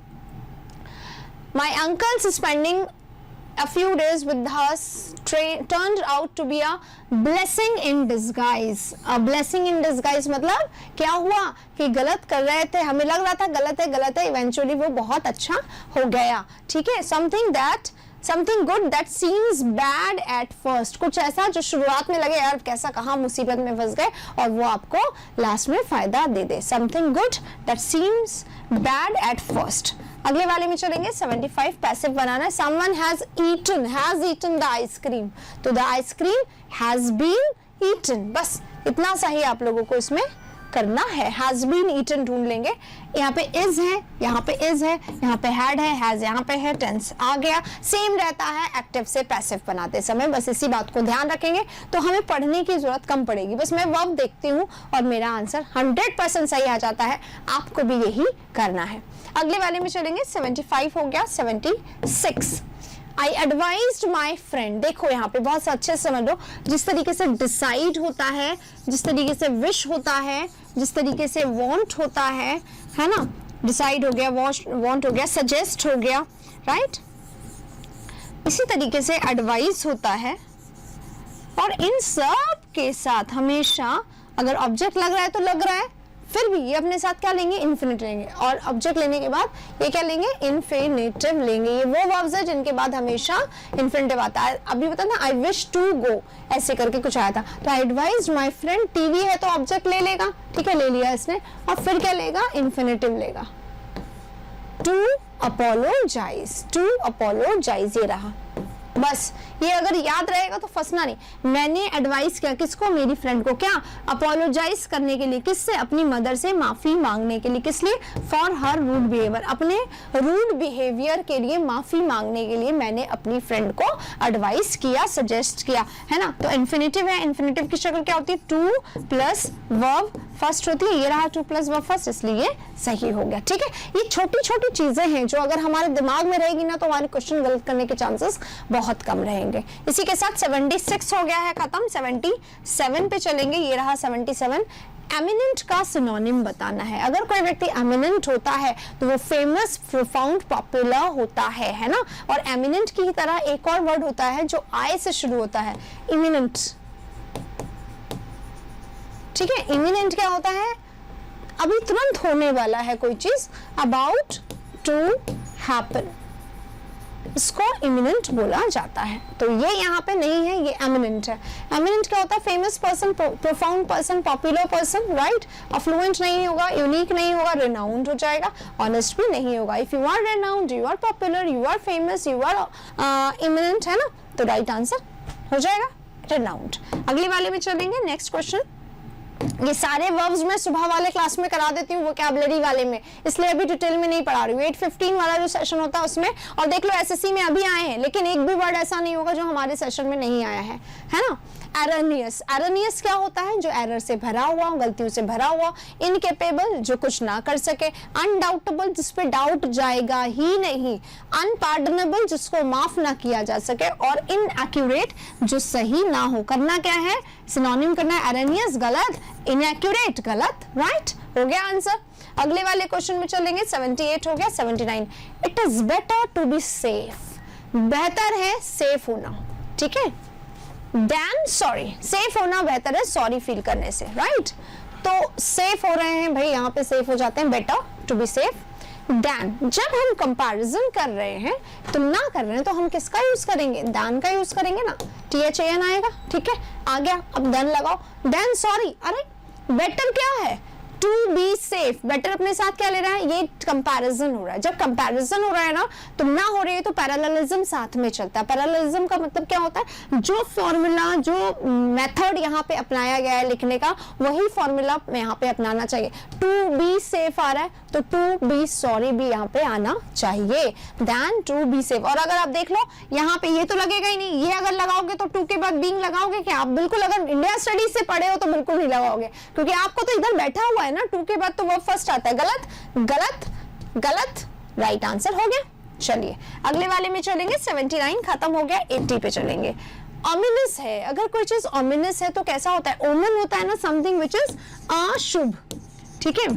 My uncle's spending a few days with us turned out to be a blessing in disguise. A blessing in disguise मतलब क्या हुआ कि गलत कर रहे थे, हमें लग रहा था गलत है, इवेंचुअली वो बहुत अच्छा हो गया, ठीक है। something good that seems bad at first, कुछ ऐसा जो शुरुआत में लगे यार कैसा कहाँ मुसीबत में फंस गए, और वो आपको लास्ट में फायदा दे दे। something good that seems bad at first। अगले वाले में चलेंगे 75, पैसिव बनाना है। someone has eaten the ice cream, तो the ice cream has been eaten, बस इतना सा ही आप लोगों को इसमें करना है। has been eaten ढूंढ लेंगे, यहाँ पे is है, यहाँ पे is है, यहाँ पे had है, has यहाँ पे है, tense आ गया, सेम रहता है एक्टिव से पैसिव बनाते समय, बस इसी बात को ध्यान रखेंगे तो हमें पढ़ने की जरूरत कम पड़ेगी। बस मैं वर्ब देखती हूँ और मेरा आंसर 100% सही आ जाता है, आपको भी यही करना है। अगले वाले में चलेंगे 75 हो गया, 76। I advised my friend, देखो यहाँ पे बहुत अच्छे से समझ लो, जिस तरीके से डिसाइड होता है, जिस तरीके से विश होता है, जिस तरीके से वांट होता है ना, डिसाइड हो गया, वांट हो गया, सजेस्ट हो गया, राइट, इसी तरीके से एडवाइस होता है। और इन सब के साथ हमेशा अगर ऑब्जेक्ट लग रहा है तो लग रहा है, फिर भी ये अपने साथ क्या लेंगे, इन्फिनिटिव लेंगे, और ऑब्जेक्ट लेने के बाद ये क्या लेंगे, इन्फिनिटिव लेंगे। ये वो वर्ब्स है जिनके बाद हमेशा इन्फिनिटिव आता है। अभी बता ना, आई विश टू गो, ऐसे करके कुछ आया था, तो I advise my friend, TV है तो ऑब्जेक्ट ले लेगा, ठीक है, ले लिया इसने, और फिर क्या लेगा, इन्फिनिटिव लेगा, टू अपोलोजाइज, ये रहा। बस ये अगर याद रहेगा तो फंसना नहीं। मैंने एडवाइस किया किसको, मेरी फ्रेंड को, क्या, अपोलोजाइज करने के लिए, किससे, अपनी मदर से माफी मांगने के लिए, किस लिए, फॉर हर रूड बिहेवियर, अपने रूड बिहेवियर के लिए माफी मांगने के लिए मैंने अपनी फ्रेंड को एडवाइस किया, सजेस्ट किया, है ना। तो इन्फिनिटिव है, इन्फिनिटिव की शक्ल क्या होती है, टू प्लस वर्ब फर्स्ट होती है, ये रहा टू प्लस वर्ब फर्स्ट, इसलिए सही हो गया, ठीक है। ये छोटी छोटी चीजें हैं जो अगर हमारे दिमाग में रहेगी ना तो हमारे क्वेश्चन गलत करने के चांसेस बहुत कम रहेंगे। इसी के साथ 76 हो गया है खत्म, 77 पे चलेंगे, ये रहा 77। एमिनेंट का सिनोनिम बताना है। अगर कोई व्यक्ति एमिनेंट होता है तो वो फेमस, प्रोफाउंड, पॉपुलर होता है ना। और एमिनेंट की तरह एक और वर्ड होता है जो आई से शुरू होता है, इमिनेंट, ठीक है। इमिनेंट क्या होता है, अभी तुरंत होने वाला है कोई चीज, अबाउट टू हैपन, इसको इमिनेंट बोला जाता है। तो ये यहाँ पे नहीं है, ये एमिनेंट है। एमिनेंट क्या होता है, famous person, profound person, popular person, right. Affluent नहीं होगा, यूनिक नहीं होगा, रेनाउंड हो जाएगा, ऑनेस्ट भी नहीं होगा। If you are renowned, you are popular, you are famous, you are eminent, है ना, तो राइट आंसर हो जाएगा रेनाउंड। अगले वाले में चलेंगे, नेक्स्ट क्वेश्चन। ये सारे वर्ब्स मैं सुबह वाले क्लास में करा देती हूँ, वोकैबुलरी वाले में, इसलिए अभी डिटेल में नहीं पढ़ा रही हूँ। 8:15 वाला जो सेशन होता है उसमें, और देख लो एसएससी में अभी आए हैं, लेकिन एक भी वर्ड ऐसा नहीं होगा जो हमारे सेशन में नहीं आया है ना। एरनियस, एरनियस क्या होता है, जो एरर से भरा हुआ, गलतियों से भरा हुआ। इनकेपेबल, जो कुछ ना कर सके। अनडाउटेबल, जिस पे डाउट जाएगा ही नहीं। अनपार्डनेबल, जिसको माफ ना किया जा सके। और इनएक्यूरेट, जो सही ना हो। करना क्या है, सिनोनिम करना है। एरनियस गलत, इनएक्यूरेट गलत, राइट, हो गया आंसर। अगले वाले क्वेश्चन में चलेंगे, 78 हो गया, 79। It is better to be safe, बेहतर है सेफ होना, ठीक है, देन सॉरी। सेफ होना बेहतर है सॉरी फील करने से, राइट। तो सेफ हो रहे हैं भाई, यहाँ पे सेफ हो जाते हैं, better to be safe then. जब हम कंपैरिजन कर रहे हैं, तुलना कर रहे हैं, तो हम किसका यूज करेंगे, देन का यूज करेंगे ना, THAN आएगा, ठीक है, आ गया। अब देन लगाओ, देन सॉरी। अरे बेटर क्या है, टू बी सेफ, बेटर अपने साथ क्या ले रहा है, ये कंपैरिजन हो रहा है। जब कंपैरिजन हो रहा है ना, तो ना हो रही है तो पैरेललिज्म साथ में चलता है। पैरेललिज्म का मतलब क्या होता है, जो फॉर्मूला, जो मेथड यहाँ पे अपनाया गया है लिखने का, वही फॉर्मूला यहाँ पे अपनाना चाहिए। टू बी सेफ आ रहा है तो टू बी सॉरी भी यहाँ पे आना चाहिए, देन टू बी सेफ। और अगर आप देख लो यहाँ पे ये तो लगेगा ही नहीं, ये अगर लगाओगे तो टू के बाद बीइंग लगाओगे क्या आप? बिल्कुल, अगर इंडिया स्टडीज से पढ़े हो तो बिल्कुल नहीं लगाओगे, क्योंकि आपको तो इधर बैठा हुआ है ना, टू के बाद तो वर्ब फर्स्ट आता है। गलत गलत गलत, राइट आंसर हो गया। चलिए अगले वाले में चलेंगे, 79 खत्म हो गया, 80 पे चलेंगे। ओमिनस है, अगर कोई चीज ओमिनस है तो कैसा होता है, ओमन होता है ना, समथिंग विच इज अशुभ, ठीक है,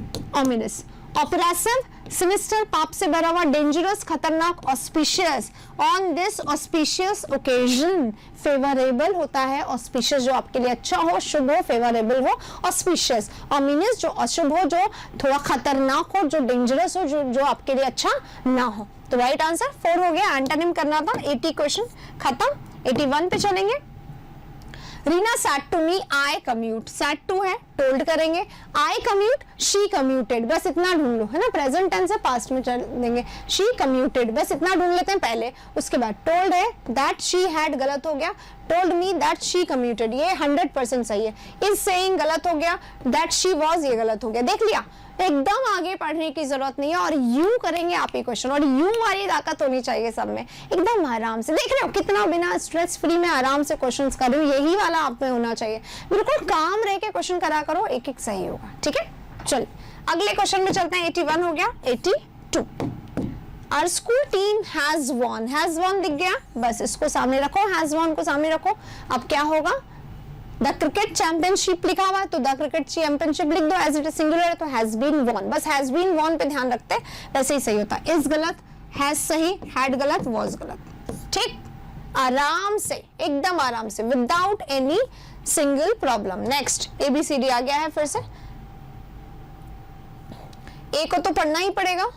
ओमिनस। ऑपरेसिव, सिनिस्टर, पाप से भरा हुआ, डेंजरस, खतरनाक, auspicious, on this auspicious occasion, favourable होता है, ऑस्पिशियस जो आपके लिए अच्छा हो, शुभ हो, फेवरेबल हो, ऑस्पिशियस। ऑमिनस जो अशुभ हो, जो थोड़ा खतरनाक हो, जो डेंजरस हो, जो आपके लिए अच्छा ना हो। तो राइट आंसर 4 हो गया। एंटोनिम करना था, 80 क्वेश्चन खत्म। 81 पे चलेंगे। Reena said to me, I commute, said to है, टोल्ड करेंगे, आई कम्यूट, शी कम्यूटेड, बस इतना ढूंढ लो, है ना, प्रेजेंट टेंस है, पास्ट में चल देंगे, शी कम्यूटेड, बस इतना ढूंढ लेते हैं पहले। उसके बाद टोल्ड है, दैट शी हैड गलत हो गया, told me that she commuted, ये 100% सही है। इज सेइंग गलत हो गया, दैट शी वाज ये गलत हो गया। देख लिया, एकदम आगे पढ़ने की जरूरत नहीं है, और यूं करेंगे आप ये क्वेश्चन, और यूं वाली ताकत होनी चाहिए सब में, एकदम आराम से। देख रहे हो कितना बिना स्ट्रेस फ्री में आराम से क्वेश्चंस कर रही हूँ, यही वाला आप में होना चाहिए। बिल्कुल काम रह के क्वेश्चन करा करो, एक एक सही होगा, ठीक है। चल अगले क्वेश्चन में चलते हैं। 81 हो गया, 82। Our school team has won दिख गया, बस इसको सामने रखो, has won को सामने रखो। अब क्या होगा, द क्रिकेट चैंपियनशिप लिखा हुआ है तो द क्रिकेट चैंपियनशिप लिख दो, एज इट इज सिंगुलर है तो हैज बीन वॉन, बस हैज बीन वॉन पे ध्यान रखते हैं, वैसे ही सही होता है। इज गलत, हैज सही, हैड गलत, वॉज गलत, ठीक। आराम से, एकदम आराम से, without any single problem. Next ABCD आ गया है फिर से, ए को तो पढ़ना ही पड़ेगा,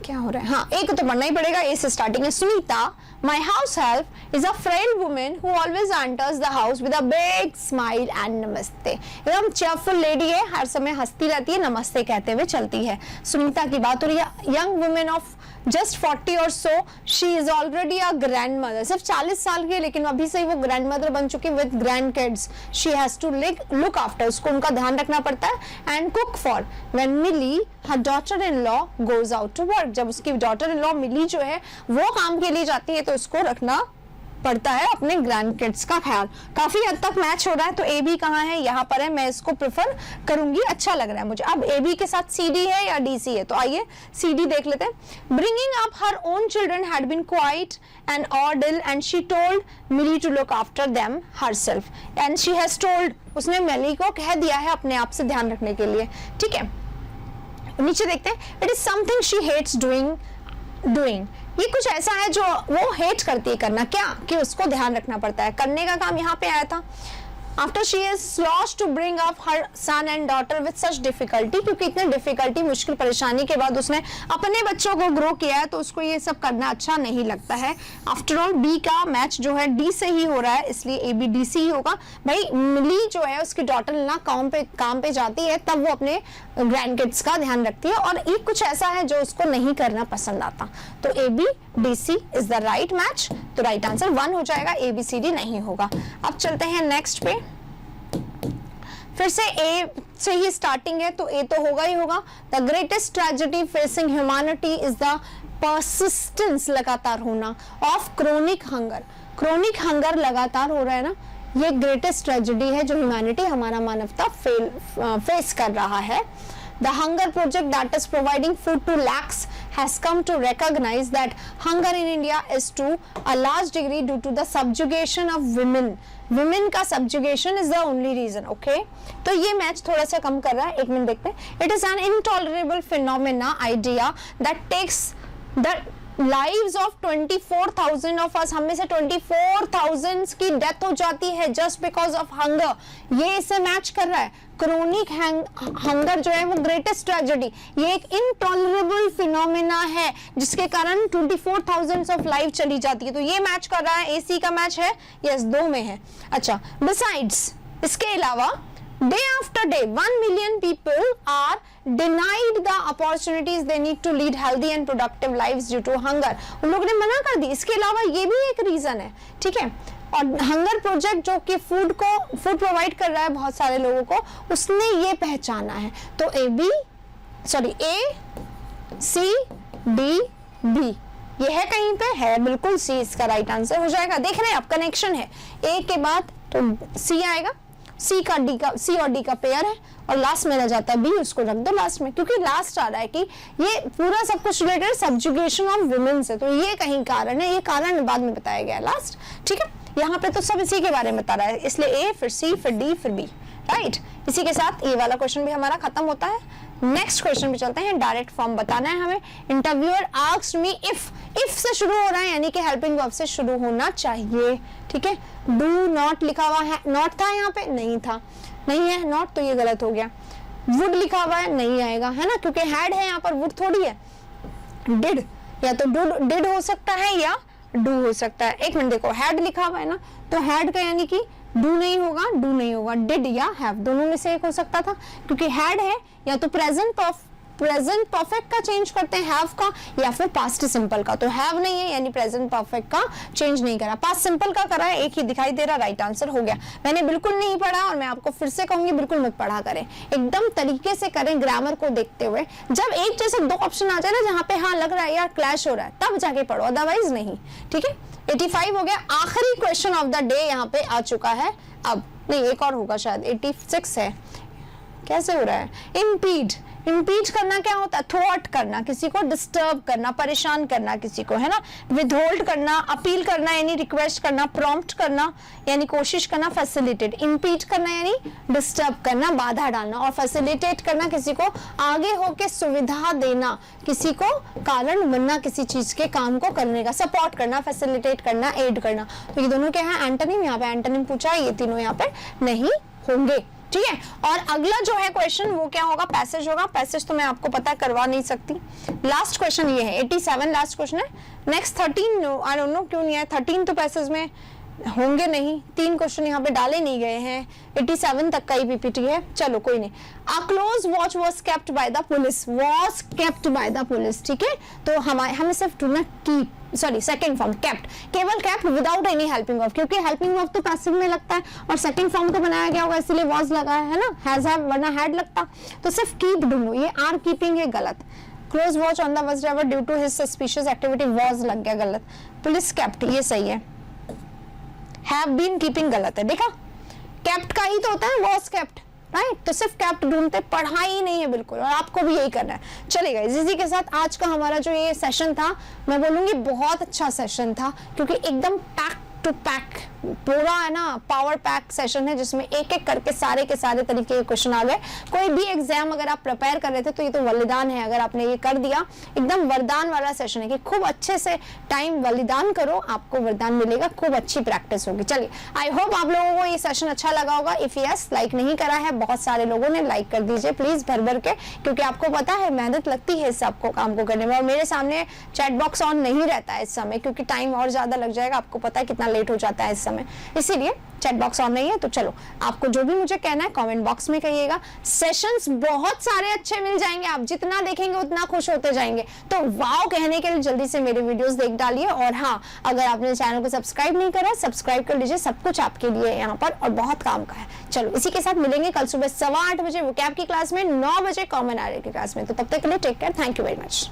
क्या हो रहा है, हाँ एक तो पढ़ना ही पड़ेगा। ए से स्टार्टिंग है। Sunita, my house help is a friend women who always enters the house with a big smile and नमस्ते। एकदम चेयरफुल लेडी है, हर समय हंसती रहती है, नमस्ते कहते हुए चलती है। सुनीता की बात हो रही है। यंग वुमेन ऑफ जस्ट 40 और so, she is already a grandmother, सिर्फ 40 साल की है लेकिन अभी से ही वो ग्रैंड मदर बन चुकी है, with grand kids. She has to look after, उसको उनका ध्यान रखना पड़ता है। And cook for when Mili her daughter in law goes out to work, जब उसकी डॉटर इन लॉ मिली जो है वो काम के लिए जाती है तो उसको रखना पड़ता है अपने ग्रैंड किड्स का ख्याल। काफी हद तक मैच हो रहा है, तो ए बी कहाँ है, यहाँ पर है, मैं इसको प्रेफर करूंगी, अच्छा लग रहा है मुझे। अब ए बी के साथ सी डी है या डी सी है, तो आइए सी डी देख लेते हैं। Bringing up her own children had been quite an ordeal and she told Millie to look after them herself, and she has told, उसने मिली को कह दिया है अपने आप से ध्यान रखने के लिए, ठीक है। नीचे देखते हैं, it is something she hates doing, ये कुछ ऐसा है जो वो हेट करती है करना, क्या कि उसको ध्यान रखना पड़ता है, करने का काम यहाँ पे आया था। After she is lost to bring up her son and daughter with such difficulty, क्योंकि इतने डिफिकल्टी मुश्किल परेशानी के बाद उसने अपने बच्चों को ग्रो किया है तो उसको ये सब करना अच्छा नहीं लगता है। आफ्टर ऑल बी का मैच जो है डी से ही हो रहा है, इसलिए ए बी डी सी ही होगा। भाई मिली जो है उसकी डॉटर ना काम पे जाती है तब वो अपने ग्रैंड किड्स का ध्यान रखती है, और एक कुछ ऐसा है जो उसको नहीं करना पसंद आता, तो A B D C is the right match. तो राइट आंसर 1 हो जाएगा, ए बी सी डी नहीं होगा। अब चलते हैं नेक्स्ट पे, फिर से ए से ही स्टार्टिंग है तो ए तो होगा ही होगा। The greatest tragedy facing humanity is the persistence, लगातार होना, of chronic hunger. Chronic hunger लगातार हो रहा है ना, ये ग्रेटेस्ट ट्रेजेडी है जो ह्यूमैनिटी, हमारा मानवता फेस कर रहा है। The hunger project that is providing food to lakhs has come to recognize that hunger in India is to a large degree due to the subjugation of women. Women का subjugation is the only reason, okay? तो ये match थोड़ा सा कम कर रहा है, 1 minute देखते हैं। It is an intolerable phenomena idea that takes that lives of 24,000 of us, हम में से 24,000 की डेथ हो जाती है जस्ट बिकॉज ऑफ हंगर। ये इससे मैच कर रहा है। क्रोनिक हंगर जो है वो ग्रेटेस्ट ट्रेजेडी, ये एक इनटॉलरेबल फिनोमेना है जिसके कारण 24,000 ऑफ लाइफ चली जाती है। तो ये मैच कर रहा है, एसी का मैच है, यस 2 में है। अच्छा, बिसाइड्स इसके अलावा day after day 1 million people are denied the opportunities they need to lead healthy and productive lives due to hunger। उन लोगों ने मना कर दी। इसके अलावा ये भी एक रीजन है, ठीक है। और हंगर प्रोजेक्ट जो कि फूड प्रोवाइड कर रहा है बहुत सारे लोगों को, उसने ये पहचाना है। तो ए सी डी बी ये है, कहीं पे है, बिल्कुल सी इसका राइट आंसर हो जाएगा। देख रहे हैं आप, कनेक्शन है, ए के बाद तो सी आएगा, सी और डी का पेयर है और लास्ट में रह जाता है बी, उसको रख दो लास्ट में, क्योंकि लास्ट आ रहा है कि ये पूरा सब कुछ रिलेटेड सब्जुगेशन ऑफ वुमेन से, तो ये कहीं कारण है, ये कारण बाद में बताया गया लास्ट, ठीक है। यहाँ पे तो सब इसी के बारे में बता रहा है, इसलिए ए फिर सी फिर डी फिर बी, राइट। इसी के साथ ये वाला क्वेश्चन भी हमारा खत्म होता है। नेक्स्ट क्वेश्चन पे चलते हैं। डायरेक्ट फॉर्म बताना है हमें। इंटरव्यूअर आस्क्ड मी इफ से शुरू हो रहा है, यानी कि हेल्पिंग वर्ब से शुरू होना चाहिए, ठीक है। डू नॉट लिखा हुआ है, नॉट था यहाँ पे, नहीं था, नहीं है नॉट, तो ये गलत हो गया। वुड लिखा हुआ है, नहीं आएगा, है ना, क्योंकि हैड है यहाँ पर, वुड थोड़ी है। डिड, या तो डिड हो सकता है या डू हो सकता है। एक मिनट देखो, हैड लिखा हुआ है ना, तो हैड का यानी कि डू नहीं होगा, डिड या हैव दोनों में से एक हो सकता था, क्योंकि हैड है या तो प्रेजेंट परफेक्ट का चेंज करते हैं हैव का, या फिर पास्ट सिंपल का। तो हैव नहीं है यानी प्रेजेंट परफेक्ट का चेंज नहीं करा, पास्ट सिंपल का करा है, एक ही दिखाई दे रहा, राइट आंसर हो गया। मैंने बिल्कुल नहीं पढ़ा और मैं आपको फिर से कहूंगी बिल्कुल मत पढ़ा करें, एकदम तरीके से करें ग्रामर को देखते हुए। जब एक जैसे 2 ऑप्शन आ जाए ना जहाँ पे हाँ लग रहा है यार क्लैश हो रहा है, तब जाके पढ़ो, अदरवाइज नहीं, ठीक है। 85 हो गया। आखिरी क्वेश्चन ऑफ द डे यहाँ पे आ चुका है। अब नहीं, एक और होगा शायद, 86 है, कैसे हो रहा है। इम्पीड करना क्या होता है, थ्वॉट करना, किसी को डिस्टर्ब करना, परेशान करना किसी को, है ना। विदहोल्ड करना, अपील करना यानी रिक्वेस्ट करना, प्रॉम्प्ट करना यानी कोशिश करना, फैसिलिटेट। इम्पीड करना यानी डिस्टर्ब करना, बाधा डालना, और फैसिलिटेट करना किसी को आगे होके सुविधा देना, किसी को कारण बनना, किसी चीज के काम को करने का, सपोर्ट करना, फैसिलिटेट करना, एड करना। तो ये दोनों क्या है, एंटोनिम, यहाँ पे एंटोनिम पूछा है, ये तीनों यहाँ पे नहीं होंगे, ठीक है। और अगला जो है क्वेश्चन वो क्या होगा, पैसेज होगा। पैसेज तो मैं आपको पता करवा नहीं सकती। लास्ट क्वेश्चन ये है, 87 लास्ट क्वेश्चन है। नेक्स्ट 13 आई डोंट नो क्यों नहीं है, 13 तो पैसेज में होंगे नहीं, 3 क्वेश्चन यहाँ पे डाले नहीं गए हैं, 87 तक का ही पीपीटी है, चलो कोई नहीं। A close watch was kept by the police, was kept by the police, ठीक है। तो हमें सिर्फ ढूंढना keep, sorry second form kept, केवल kept without any helping verb, क्योंकि हेल्पिंग वर्ब तो पैसिव में लगता है और सेकंड फॉर्म को बनाया गया होगा इसलिए वाज लगा है ना, हैज हैव वरना हैड लगता। तो सिर्फ कीप ढूंढो, ये आर कीपिंग है गलत। Close watch on the bus driver due to his suspicious activity, was लग गया गलत। पुलिस केप्ट ये सही है, हैव बीन कीपिंग गलत है। देखा, केप्ट का ही तो होता है वाज केप्ट, राइट। तो सिर्फ कैप्ट ढूंढते, पढ़ाई नहीं है बिल्कुल, और आपको भी यही करना है। चलेगा, इसी के साथ आज का हमारा जो ये सेशन था, मैं बोलूंगी बहुत अच्छा सेशन था, क्योंकि एकदम पैक टू पैक पूरा है ना, पावर पैक सेशन है, जिसमें एक एक करके सारे के सारे तरीके के क्वेश्चन आ गए। कोई भी एग्जाम अगर आप प्रिपेयर कर रहे थे तो ये तो बलिदान है, अगर आपने ये कर दिया, एकदम वरदान वाला सेशन है कि खूब अच्छे से टाइम बलिदान करो, आपको वरदान मिलेगा, खूब अच्छी प्रैक्टिस होगी। चलिए, आई होप आप लोगों को ये सेशन अच्छा लगा होगा। इफ यस, लाइक नहीं करा है, बहुत सारे लोगों ने लाइक कर दीजिए प्लीज, भर के, क्योंकि आपको पता है मेहनत लगती है इस सबको काम को करने में, और मेरे सामने चैट बॉक्स ऑन नहीं रहता है इस समय, क्योंकि टाइम और ज्यादा लग जाएगा, आपको पता है कितना लेट हो जाता है इस समय, इसीलिए चैट बॉक्स ऑन नहीं है। तो चलो, आपको जो भी मुझे कहना है कमेंट बॉक्स में कहिएगा। सेशंस बहुत सारे अच्छे मिल जाएंगे, आप जितना देखेंगे उतना खुश होते जाएंगे। तो वाओ कहने के लिए जल्दी से मेरे वीडियोस देख डालिए, और हाँ, अगर आपने चैनल को सब्सक्राइब नहीं करा, सब्सक्राइब कर लीजिए, सब कुछ आपके लिए है यहाँ पर और बहुत काम का है। चलो, इसी के साथ मिलेंगे कल सुबह 8:15 बजे वोकैब की क्लास में, 9 बजे कॉमन आर्ट की क्लास में। तो तब तक के लिए take care, thank you very much.